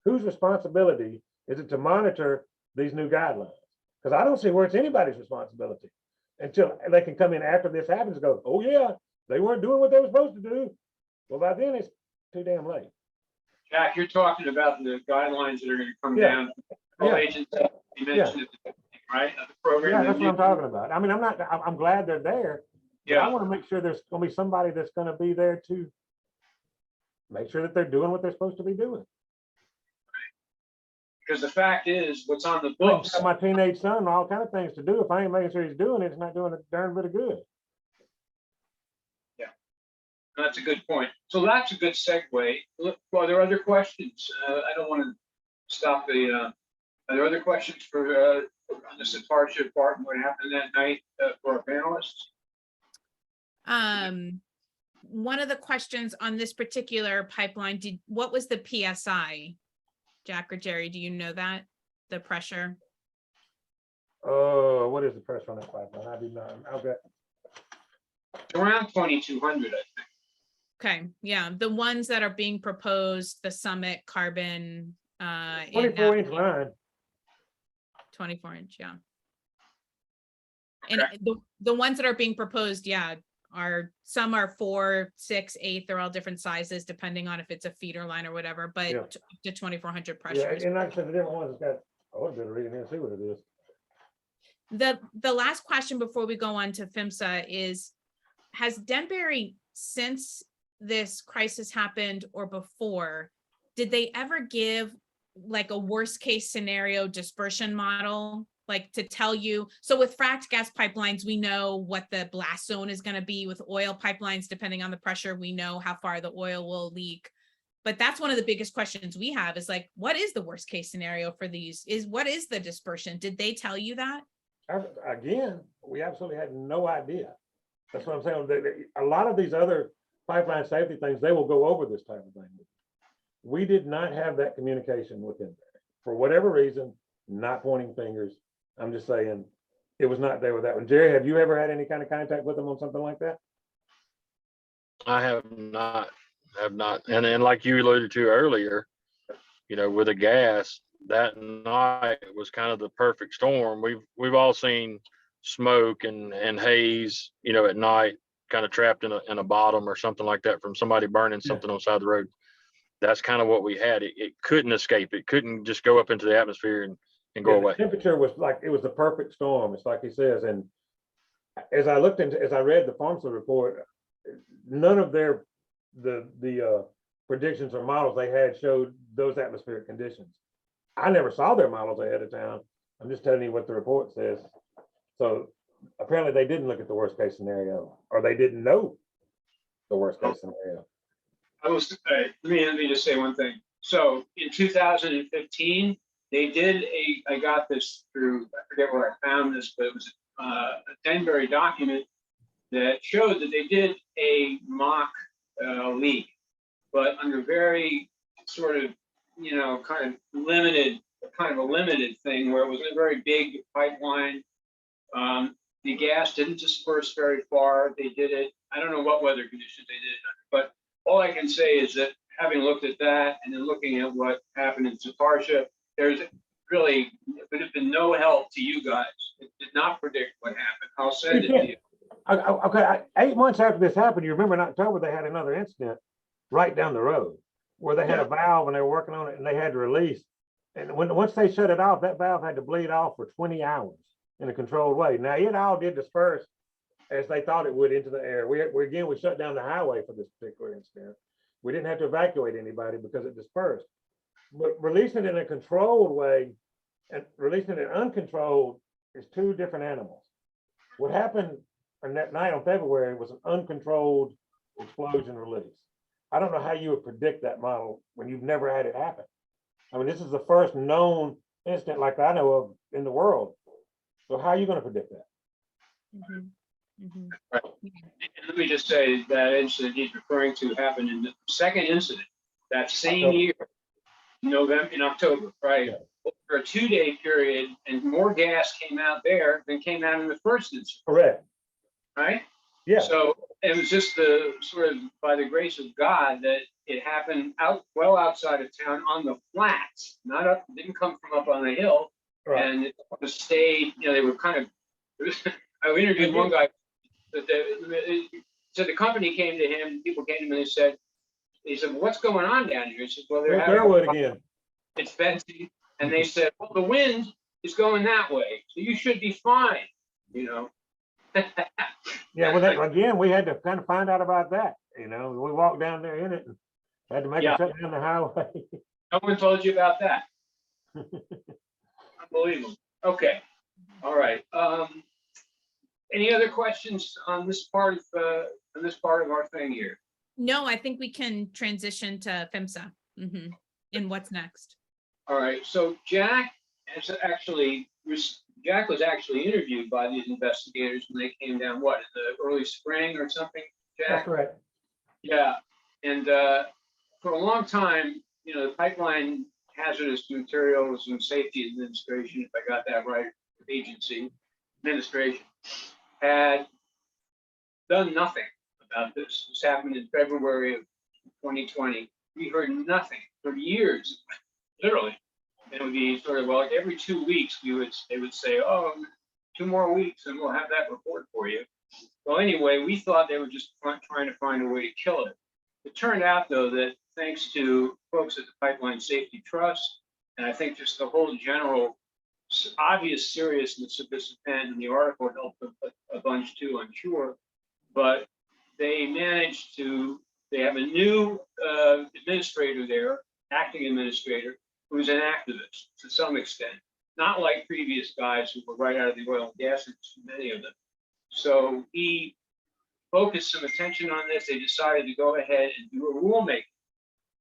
Whose responsibility is it to monitor these new guidelines? Because I don't see where it's anybody's responsibility until they can come in after this happens and go, oh yeah, they weren't doing what they were supposed to do. Well, by then it's too damn late. Jack, you're talking about the guidelines that are going to come Yeah. down. All agencies, you mentioned it, right? The program. Yeah, that's what I'm talking about. I mean, I'm glad they're there. But I want to make sure there's going to be somebody that's going to be there to make sure that they're doing what they're supposed to be doing. Because the fact is, what's on the I books. got my teenage son all kind of things to do. If I ain't making sure he's doing it, it's not doing a darn bit of good. Yeah, that's a good point. So that's a good segue. Look, are there other questions? I don't want to stop the. Are there other questions for on the Satartia part and what happened that night for our panelists? One of the questions on this particular pipeline, what was the PSI? Jack or Jerry, do you know that? The pressure? What is the pressure on that pipeline? I do not. Okay. Around 2,200, I think. Okay, yeah, the ones that are being proposed, the Summit Carbon. 24-inch line. 24-inch, yeah. And the ones that are being proposed, yeah, some are 4, 6, 8, they're all different sizes depending on if it's a feeder line or whatever, but Yeah. up to 2,400 Yeah, pressures. and like I said, the different ones got, I would better read it and see what it is. The last question before we go on to PHMSA is, has Denbury, since this crisis happened or before, did they ever give like a worst case scenario dispersion model? Like to tell you, so with fracked gas pipelines, we know what the blast zone is going to be. With oil pipelines, depending on the pressure, we know how far the oil will leak. But that's one of the biggest questions we have is like, what is the worst case scenario for these? What is the dispersion? Did they tell you that? Again, we absolutely had no idea. That's what I'm saying. A lot of these other pipeline safety things, they will go over this type of thing. We did not have that communication with them for whatever reason, not pointing fingers. I'm just saying it was not there with that one. Jerry, have you ever had any kind of contact with them on something like that? I have not. And then like you alluded to earlier, you know, with the gas, that night was kind of the perfect storm. We've all seen smoke and haze, you know, at night, kind of trapped in a bottom or something like that from somebody burning something on the side of the road. That's kind of what we had. It couldn't escape. It couldn't just go up into the atmosphere and go away. The temperature was like, it was the perfect storm. It's like he says. And as I read the PHMSA report, none of the predictions or models they had showed those atmospheric conditions. I never saw their models ahead of time. I'm just telling you what the report says. So apparently they didn't look at the worst case scenario, or they didn't know the worst case scenario. Let me just say one thing. So in 2015, they did I got this through, I forget where I found this, but it was a Denbury document that showed that they did a mock leak, but under very sort of, you know, kind of a limited thing where it was a very big pipeline. The gas didn't disperse very far. They did it, I don't know what weather conditions they did it under, but all I can say is that having looked at that and then looking at what happened in Satartia, there's really been no help to you guys. It did not predict what happened. I'll send it to you. Okay, 8 months after this happened, you remember in October, they had another incident right down the road where they had a valve and they were working on it and they had to release. And once they shut it off, that valve had to bleed off for 20 hours in a controlled way. Now it all did disperse as they thought it would into the air. We shut down the highway for this particular incident. We didn't have to evacuate anybody because it dispersed. But releasing it in a controlled way and releasing it uncontrolled is two different animals. What happened on that night on February was an uncontrolled explosion release. I don't know how you would predict that model when you've never had it happen. I mean, this is the first known incident like I know of in the world. So how are you going to predict that? Right. And let me just say that incident he's referring to happened in the second incident that same year, in October, right? Yeah. For a 2-day period, and more gas came out there than came out in the first incident. Correct. Right? Yeah. So it was just the sort of by the grace of God that it happened well outside of town on the flats, not up, didn't come from up on the hill. Right. And it stayed, you know, they were kind of, I interviewed one guy that so the company came to him, people came to him and they said, well, what's going on down here? He said, well, they're having again. It's Betsy. And they said, well, the wind is going that way, so you should be fine, you know. Yeah, well, again, we had to kind of find out about that. You know, we walked down there in it and had to make it shut down the highway. No one told you about that. Unbelievable. Okay. All right. Any other questions on this part of our thing here? No, I think we can transition to PHMSA. And what's next? All right. So Jack was actually interviewed by these investigators when they came down, what, in the early spring or something, Jack? That's right. Yeah. And for a long time, you know, the Pipeline Hazardous Materials and Safety Administration, if I got that right, agency administration, had done nothing about this. This happened in February of 2020. We heard nothing for years, literally. And it would be sort of, well, like every 2 weeks they would say, oh, 2 more weeks and we'll have that report for you. Well, anyway, we thought they were just trying to find a way to kill it. It turned out, though, that thanks to folks at the Pipeline Safety Trust, and I think just the whole general obvious seriousness of this event, and the article helped a bunch too, I'm sure, but they managed to, they have a new administrator there, acting administrator, who's an activist to some extent, not like previous guys who were right out of the oil and gas industry, many of them. So he focused some attention on this. They decided to go ahead and do a rulemaking.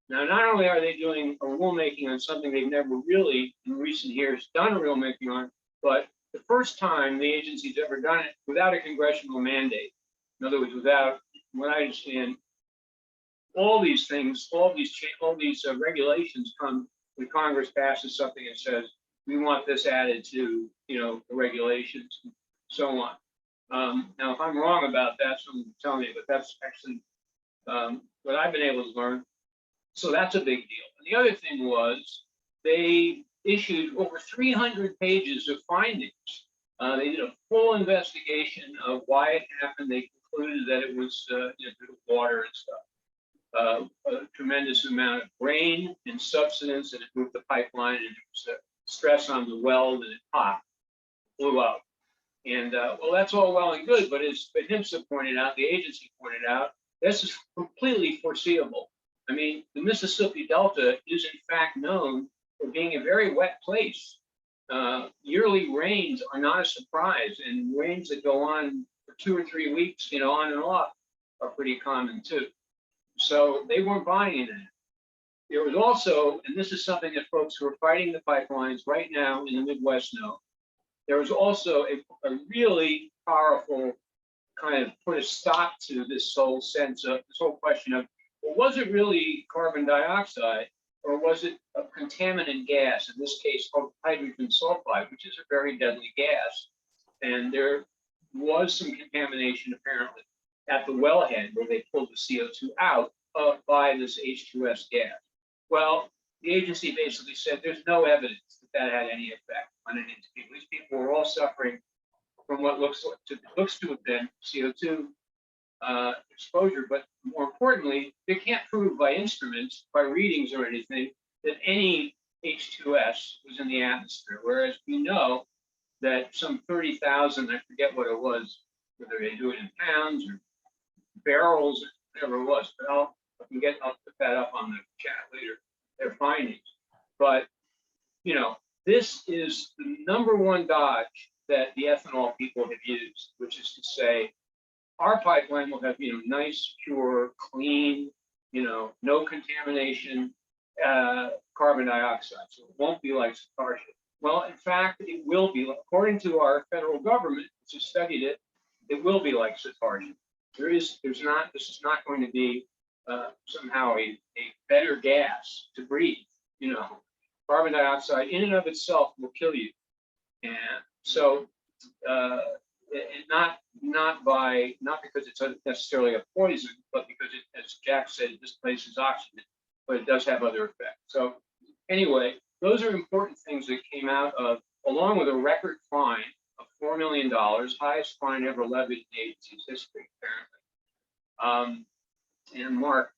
Now, not only are they doing a rulemaking on something they've never really in recent years done a rulemaking on, but the first time the agency's ever done it without a congressional mandate. In other words, without, what I understand, all these things, all these regulations come when Congress passes something and says, we want this added to, the regulations, and so on. Now, if I'm wrong about that, someone can tell me, but that's actually what I've been able to learn. So that's a big deal. And the other thing was they issued over 300 pages of findings. They did a full investigation of why it happened. They concluded that it was due to water and stuff. A tremendous amount of rain and subsidence, and it moved the pipeline, and it was stress on the weld, and it popped, blew up. And well, that's all well and good, but as HIMSA pointed out, the agency pointed out, this is completely foreseeable. I mean, the Mississippi Delta is in fact known for being a very wet place. Yearly rains are not a surprise, and rains that go on for 2 or 3 weeks, on and off, are pretty common too. So they weren't buying that. There was also, and this is something that folks who are fighting the pipelines right now in the Midwest know, there was also a really powerful kind of put a stop to this whole sense of this whole question of, well, was it really carbon dioxide, or was it a contaminant gas, in this case called hydrogen sulfide, which is a very deadly gas? And there was some contamination apparently at the wellhead where they pulled the CO2 out by this H2S gas. Well, the agency basically said there's no evidence that that had any effect on any of these people. These people were all suffering from what looks to have been CO2 exposure, but more importantly, they can't prove by instruments, by readings or anything, that any H2S was in the atmosphere. Whereas we know that some 30,000, I forget what it was, whether they do it in pounds or barrels or whatever it was, but I'll put that up on the chat later, their findings. But, this is the #1 dodge that the ethanol people have used, which is to say, our pipeline will have, nice, pure, clean, no contamination, carbon dioxide. So it won't be like Satartia. Well, in fact, it will be, according to our federal government, which has studied it, it will be like Satartia. This is not going to be somehow a better gas to breathe. Carbon dioxide in and of itself will kill you. And so, not because it's necessarily a poison, but because it, as Jack said, it displaces oxygen, but it does have other effects. So anyway, those are important things that came out of, along with a record fine of $4 million, highest fine ever levied in the agency's history, apparently. And Mark,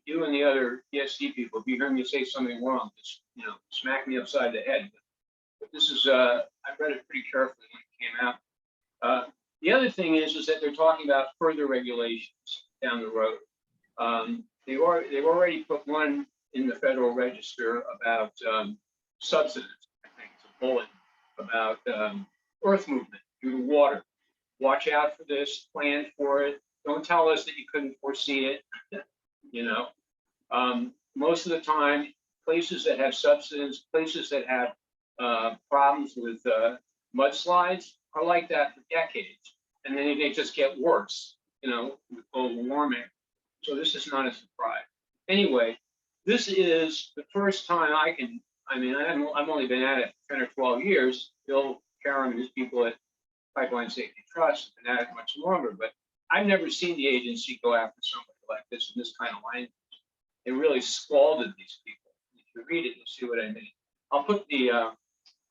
you and the other ESC people, if you hear me say something wrong, just smack me upside the head. But this is I read it pretty carefully when it came out. The other thing is that they're talking about further regulations down the road. They've already put one in the Federal Register about subsidence. I think it's a bullet about earth movement through the water. Watch out for this, plan for it. Don't tell us that you couldn't foresee it. Most of the time, places that have subsidence, places that have problems with mudslides are like that for decades, and then they just get worse, with global warming. So this is not a surprise. Anyway, this is the first time I've only been at it 10 or 12 years. Bill Karam and his people at Pipeline Safety Trust have been at it much longer, but I've never seen the agency go after somebody like this in this kind of language. It really scalded these people. If you read it, you'll see what I mean. I'll put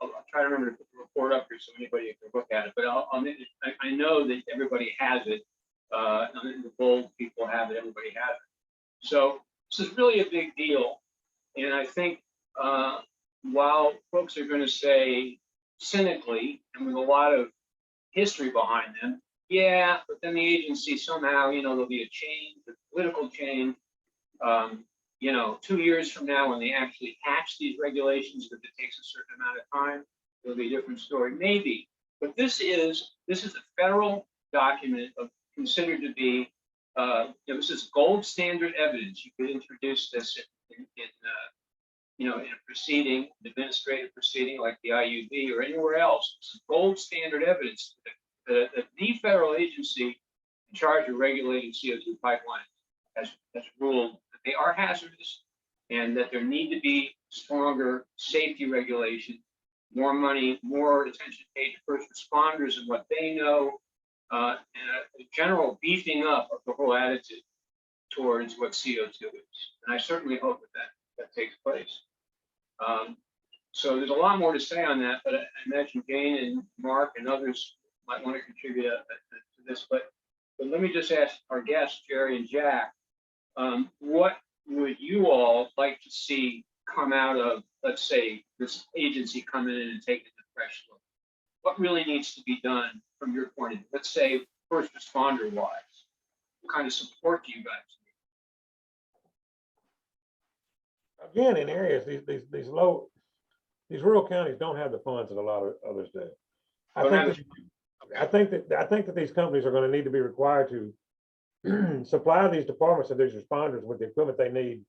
I'll try to remember to put the report up here so anybody can look at it, but I know that everybody has it. And the bold people have it, everybody has it. So this is really a big deal. And I think while folks are going to say cynically and with a lot of history behind them, yeah, but then the agency somehow, there'll be a change, a political change. 2 years from now, when they actually hatch these regulations, if it takes a certain amount of time, it'll be a different story, maybe. But this is a federal document considered to be, this is gold standard evidence. You could introduce this in a proceeding, an administrative proceeding like the IUB or anywhere else. This is gold standard evidence that the federal agency in charge of regulating CO2 pipelines has ruled that they are hazardous and that there need to be stronger safety regulations, more money, more attention paid to first responders and what they know, and a general beefing up of the whole attitude towards what CO2 is. And I certainly hope that takes place. So there's a lot more to say on that, but I imagine Jane and Mark and others might want to contribute to this. But let me just ask our guests, Jerry and Jack, what would you all like to see come out of, let's say, this agency coming in and taking a fresh look? What really needs to be done from your point of view? Let's say first responder wise, what kind of support do you guys need? Again, in areas, these rural counties don't have the funds that a lot of others do. I think that these companies are going to need to be required to supply these departments and these responders with the equipment they need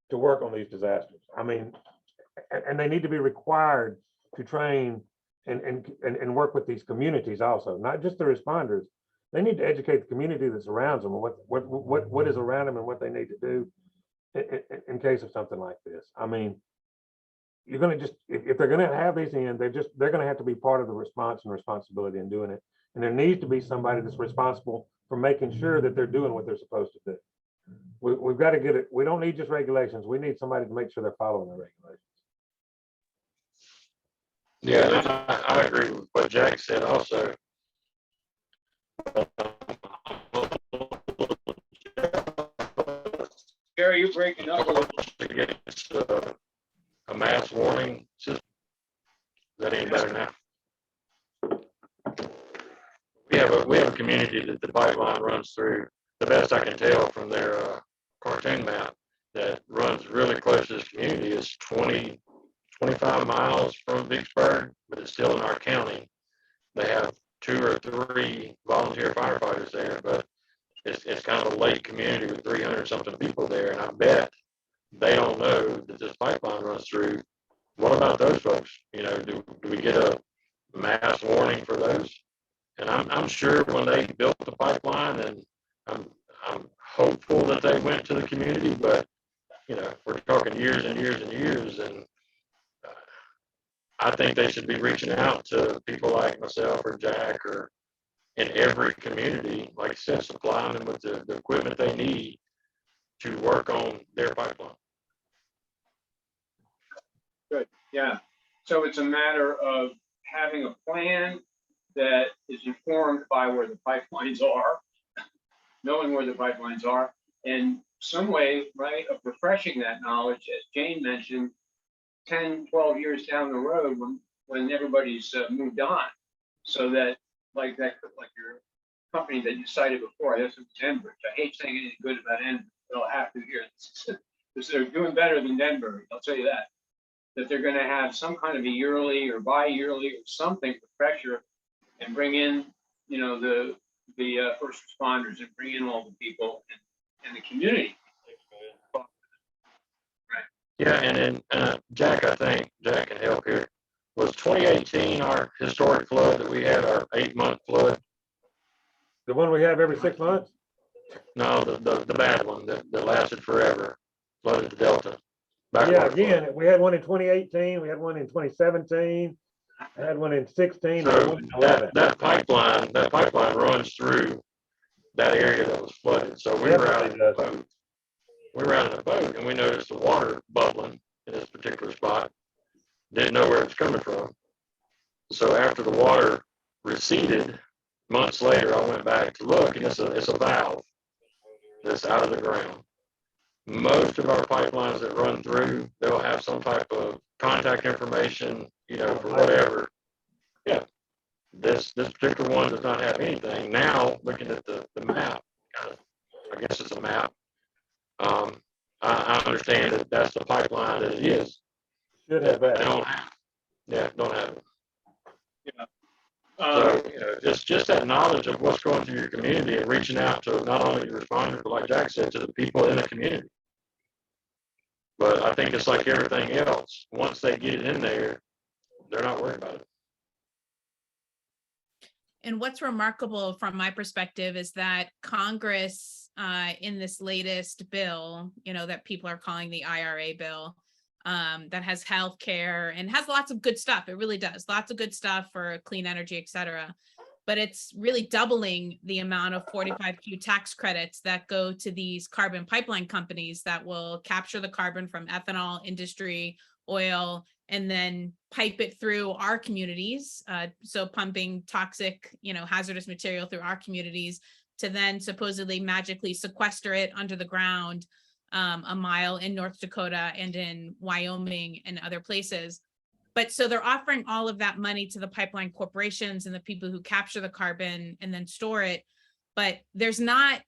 to work on these disasters. I mean, and they need to be required to train and work with these communities also, not just the responders. They need to educate the community that surrounds them on what is around them and what they need to do in case of something like this. I mean, you're going to just, if they're going to have these in, they're going to have to be part of the response and responsibility in doing it. And there needs to be somebody that's responsible for making sure that they're doing what they're supposed to do. We've got to get it. We don't need just regulations. We need somebody to make sure they're following the regulations. Yeah, I agree with what Jack said also. Jerry, you're breaking up a little. Against a mass warning system. That ain't better now. We have a community that the pipeline runs through. The best I can tell from their cartoon map, that runs really close to this community is 25 miles from Vicksburg, but it's still in our county. They have 2 or 3 volunteer firefighters there, but it's kind of a lake community with 300 something people there, and I bet they don't know that this pipeline runs through. What about those folks? Do we get a mass warning for those? And I'm sure when they built the pipeline, and I'm hopeful that they went to the community, but we're talking years and years and years, and I think they should be reaching out to people like myself or Jack or in every community, like I said, supplying them with the equipment they need to work on their pipeline. Good, yeah. So it's a matter of having a plan that is informed by where the pipelines are, knowing where the pipelines are, and some way, right, of refreshing that knowledge, as Jane mentioned, 10, 12 years down the road when everybody's moved on, so that like your company that you cited before, this was Denver. I hate saying anything good about Denver, but I'll have to here. Because they're doing better than Denver, I'll tell you that. That they're going to have some kind of a yearly or bi-yearly or something refresher and bring in, the first responders and bring in all the people and the community. Right. Yeah, and then Jack, I think Jack can help here. Was 2018 our historic flood that we had, our 8-month flood? The one we have every 6 months? No, the bad one that lasted forever, flooded the Delta. Yeah, again, we had one in 2018, we had one in 2017, I had one in 16. So that pipeline runs through that area that was flooded. So we were out in the boat. We were out in the boat and we noticed the water bubbling in this particular spot. Didn't know where it's coming from. So after the water receded, months later, I went back to look, and it's a valve that's out of the ground. Most of our pipelines that run through, they'll have some type of contact information, for whatever. Yeah. This particular one does not have anything. Now, looking at the map, I guess it's a map. I understand that that's the pipeline that it is. Should have that. Don't have it. Yeah. So, just that knowledge of what's going through your community and reaching out to not only your responders, but like Jack said, to the people in the community. But I think it's like everything else. Once they get it in there, they're not worried about it. And what's remarkable from my perspective is that Congress, in this latest bill, that people are calling the IRA bill, that has healthcare and has lots of good stuff. It really does. Lots of good stuff for clean energy, et cetera. But it's really doubling the amount of 45Q tax credits that go to these carbon pipeline companies that will capture the carbon from ethanol industry, oil, and then pipe it through our communities. So pumping toxic, hazardous material through our communities to then supposedly magically sequester it under the ground a mile in North Dakota and in Wyoming and other places. But so they're offering all of that money to the pipeline corporations and the people who capture the carbon and then store it. But there's not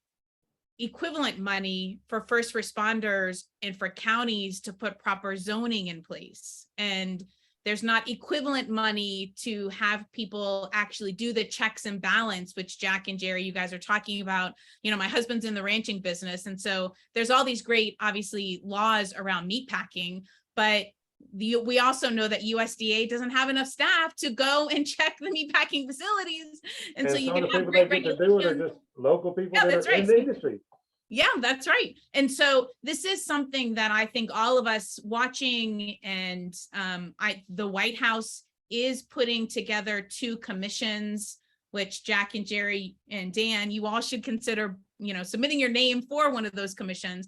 equivalent money for first responders and for counties to put proper zoning in place. And there's not equivalent money to have people actually do the checks and balance, which Jack and Jerry, you guys are talking about. My husband's in the ranching business. And so there's all these great, obviously, laws around meat packing, but we also know that USDA doesn't have enough staff to go and check the meatpacking facilities. And so you can have great regulations. Are just local people Yeah, that that's are right. in the industry. Yeah, that's right. And so this is something that I think all of us watching, and the White House is putting together 2 commissions, which Jack and Jerry and Dan, you all should consider, submitting your name for one of those commissions.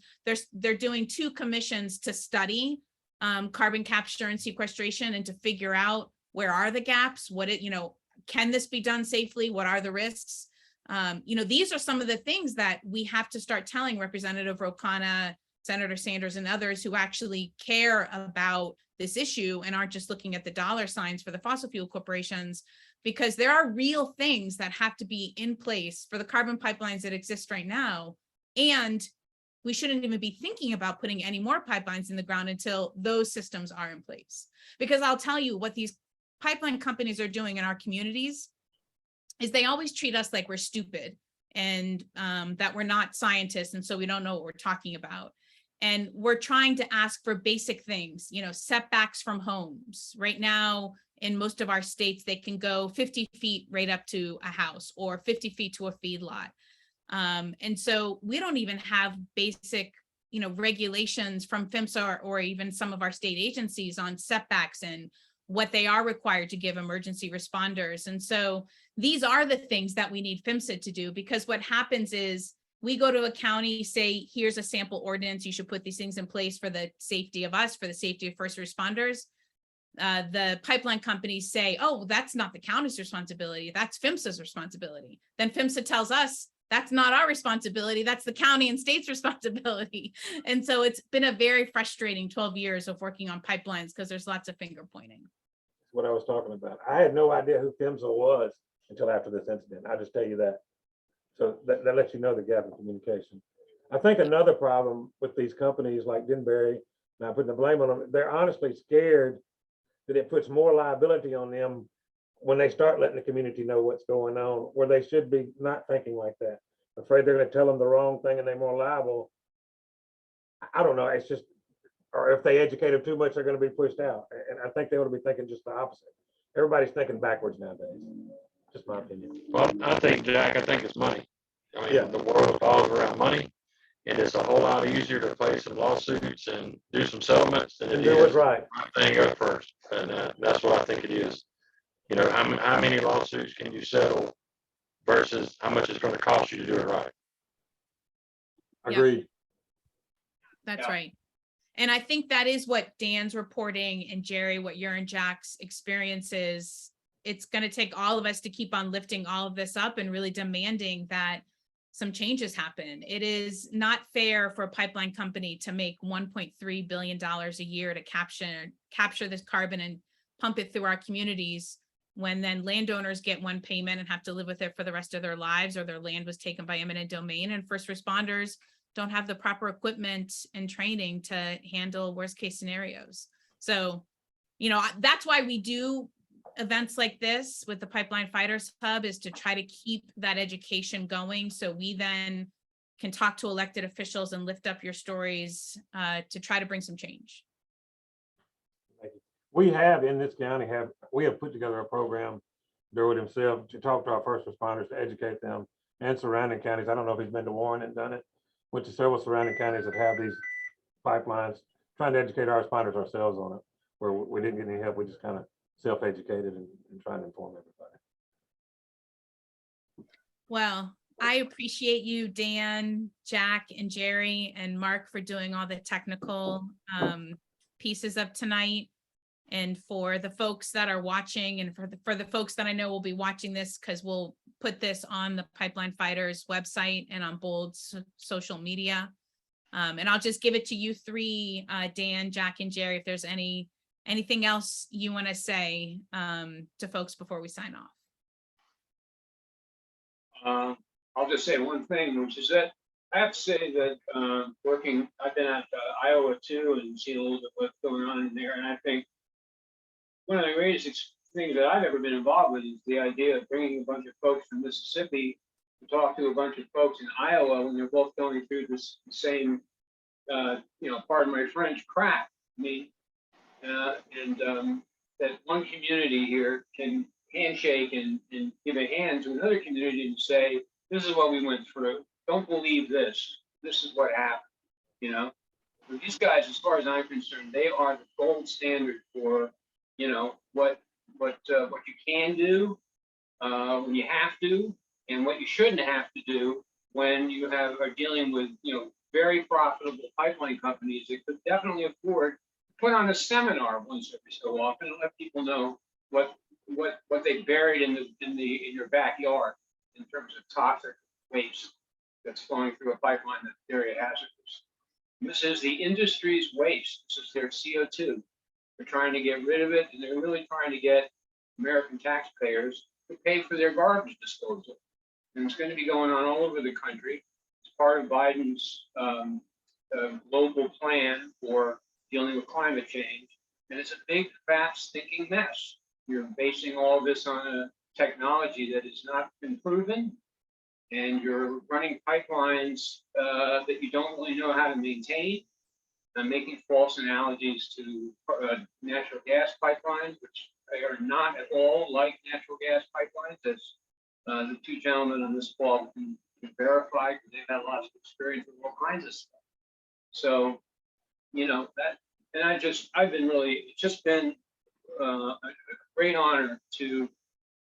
They're doing 2 commissions to study carbon capture and sequestration and to figure out where are the gaps, can this be done safely? What are the risks? These are some of the things that we have to start telling Representative Rokana, Senator Sanders, and others who actually care about this issue and aren't just looking at the dollar signs for the fossil fuel corporations, because there are real things that have to be in place for the carbon pipelines that exist right now. And we shouldn't even be thinking about putting any more pipelines in the ground until those systems are in place. Because I'll tell you what these pipeline companies are doing in our communities is they always treat us like we're stupid and that we're not scientists. And so we don't know what we're talking about. And we're trying to ask for basic things, setbacks from homes. Right now, in most of our states, they can go 50 feet right up to a house or 50 feet to a feedlot. And so we don't even have basic, regulations from PHMSA or even some of our state agencies on setbacks and what they are required to give emergency responders. And so these are the things that we need PHMSA to do, because what happens is we go to a county, say, here's a sample ordinance, you should put these things in place for the safety of us, for the safety of first responders. The pipeline companies say, oh, that's not the county's responsibility, that's PHMSA's responsibility. Then PHMSA tells us, that's not our responsibility, that's the county and state's responsibility. And so it's been a very frustrating 12 years of working on pipelines because there's lots of finger pointing. That's what I was talking about. I had no idea who PHMSA was until after this incident. I'll just tell you that. So that lets you know the gap in communication. I think another problem with these companies like Denbury, not putting the blame on them, they're honestly scared that it puts more liability on them when they start letting the community know what's going on, where they should be not thinking like that. Afraid they're going to tell them the wrong thing and they're more liable. I don't know. It's just, or if they educate them too much, they're going to be pushed out. And I think they ought to be thinking just the opposite. Everybody's thinking backwards nowadays. Just my opinion. Well, I think it's money. I mean, Yeah. The world revolves around money, and it's a whole lot easier to play some lawsuits and do some settlements than it Do is it right. thing up first. And that's what I think it is. How many lawsuits can you settle versus how much it's going to cost you to do it right? Agreed. That's Yeah. right. And I think that is what Dan's reporting, and Jerry, what your and Jack's experience is it's going to take all of us to keep on lifting all of this up and really demanding that some changes happen. It is not fair for a pipeline company to make $1.3 billion a year to capture this carbon and pump it through our communities, when then landowners get one payment and have to live with it for the rest of their lives, or their land was taken by eminent domain, and first responders don't have the proper equipment and training to handle worst case scenarios. So, you know, that's why we do events like this with the Pipeline Fighters Hub, is to try to keep that education going, so we then can talk to elected officials and lift up your stories to try to bring some change. We have in this county we have put together a program, Durwood himself, to talk to our first responders, to educate them, and surrounding counties. I don't know if he's been to Warren and done it. Went to several surrounding counties that have these pipelines, trying to educate our responders ourselves on it, where we didn't get any help. We just kind of self-educated and trying to inform everybody. Well, I appreciate you, Dan, Jack, and Jerry, and Mark for doing all the technical pieces of tonight. And for the folks that are watching, and for the folks that I know will be watching this, because we'll put this on the Pipeline Fighters website and on Bold's social media. And I'll just give it to you three, Dan, Jack, and Jerry, if there's anything else you want to say to folks before we sign off. I'll just say one thing, which is that I have to say that I've been at Iowa too, and seen a little bit what's going on in there. And I think one of the greatest things that I've ever been involved with is the idea of bringing a bunch of folks from Mississippi to talk to a bunch of folks in Iowa when they're both going through this same, pardon my French, crap. I mean, that one community here can handshake and give a hand to another community and say, this is what we went through. Don't believe this. This is what happened. You know, and these guys, as far as I'm concerned, they are the gold standard for, what you can do when you have to, and what you shouldn't have to do when you are dealing with, very profitable pipeline companies that could definitely afford put on a seminar once every so often and let people know what they buried in your backyard in terms of toxic waste that's flowing through a pipeline that's very hazardous. And this is the industry's waste. This is their CO2. They're trying to get rid of it, and they're really trying to get American taxpayers to pay for their garbage disposal. And it's going to be going on all over the country. It's part of Biden's global plan for dealing with climate change. And it's a big, fat, stinking mess. You're basing all this on a technology that has not been proven, and you're running pipelines that you don't really know how to maintain, and making false analogies to natural gas pipelines, which are not at all like natural gas pipelines, as the two gentlemen on this call can verify, because they've had lots of experience with all kinds of stuff. So, it's just been a great honor to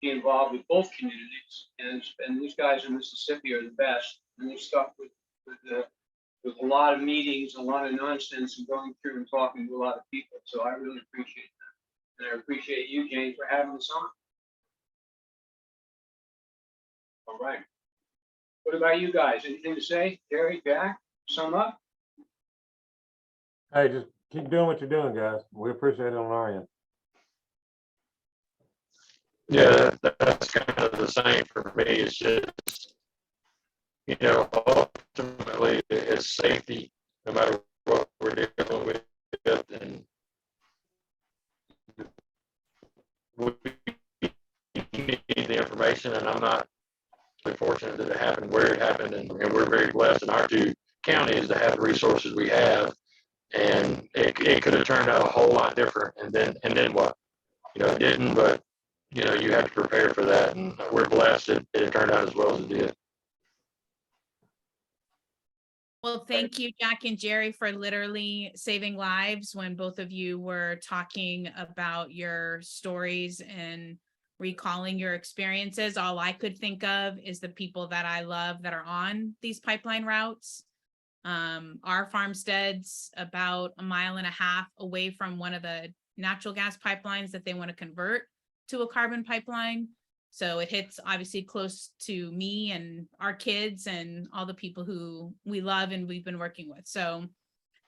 be involved with both communities, and these guys in Mississippi are the best, and they've stuck with a lot of meetings, a lot of nonsense, and going through and talking to a lot of people. So I really appreciate that, and I appreciate you, Jane, for having us on. All right. What about you guys? Anything to say, Jerry, Jack? Sum up? Hey, just keep doing what you're doing, guys. We appreciate it on our end. Yeah, that's kind of the same for me. It's just, ultimately it's safety, no matter what we're dealing with. And we need the information, and I'm not fortunate that it happened where it happened, and we're very blessed in our two counties to have the resources we have. And it could have turned out a whole lot different, and then what? It didn't, but you have to prepare for that, and we're blessed it turned out as well as it did. Well, thank you, Jack and Jerry, for literally saving lives when both of you were talking about your stories and recalling your experiences. All I could think of is the people that I love that are on these pipeline routes. Our farmstead's about 1.5 miles away from one of the natural gas pipelines that they want to convert. to a carbon pipeline. So it hits obviously close to me and our kids and all the people who we love and we've been working with. So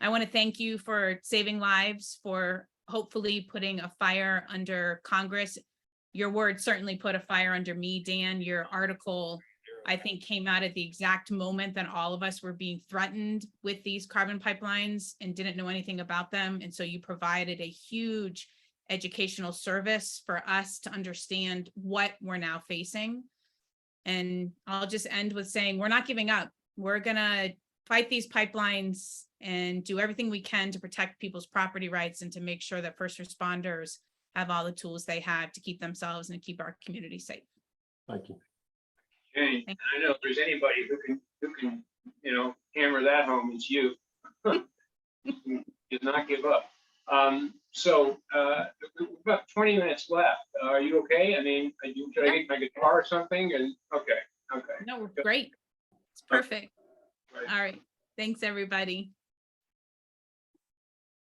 I want to thank you for saving lives, for hopefully putting a fire under Congress. Your word certainly put a fire under me, Dan. Your article, I think, came out at the exact moment that all of us were being threatened with these carbon pipelines and didn't know anything about them. And so you provided a huge educational service for us to understand what we're now facing. And I'll just end with saying, we're not giving up. We're gonna fight these pipelines and do everything we can to protect people's property rights and to make sure that first responders have all the tools they have to keep themselves and keep our community safe. Thank you. Jane, and I know if there's anybody who can, you know, hammer that home, it's you. Did not give up. So we've got 20 minutes left. Are you okay? I mean, should I get my guitar or something? And okay. No, we're great. It's perfect. Right. All right. Thanks, everybody.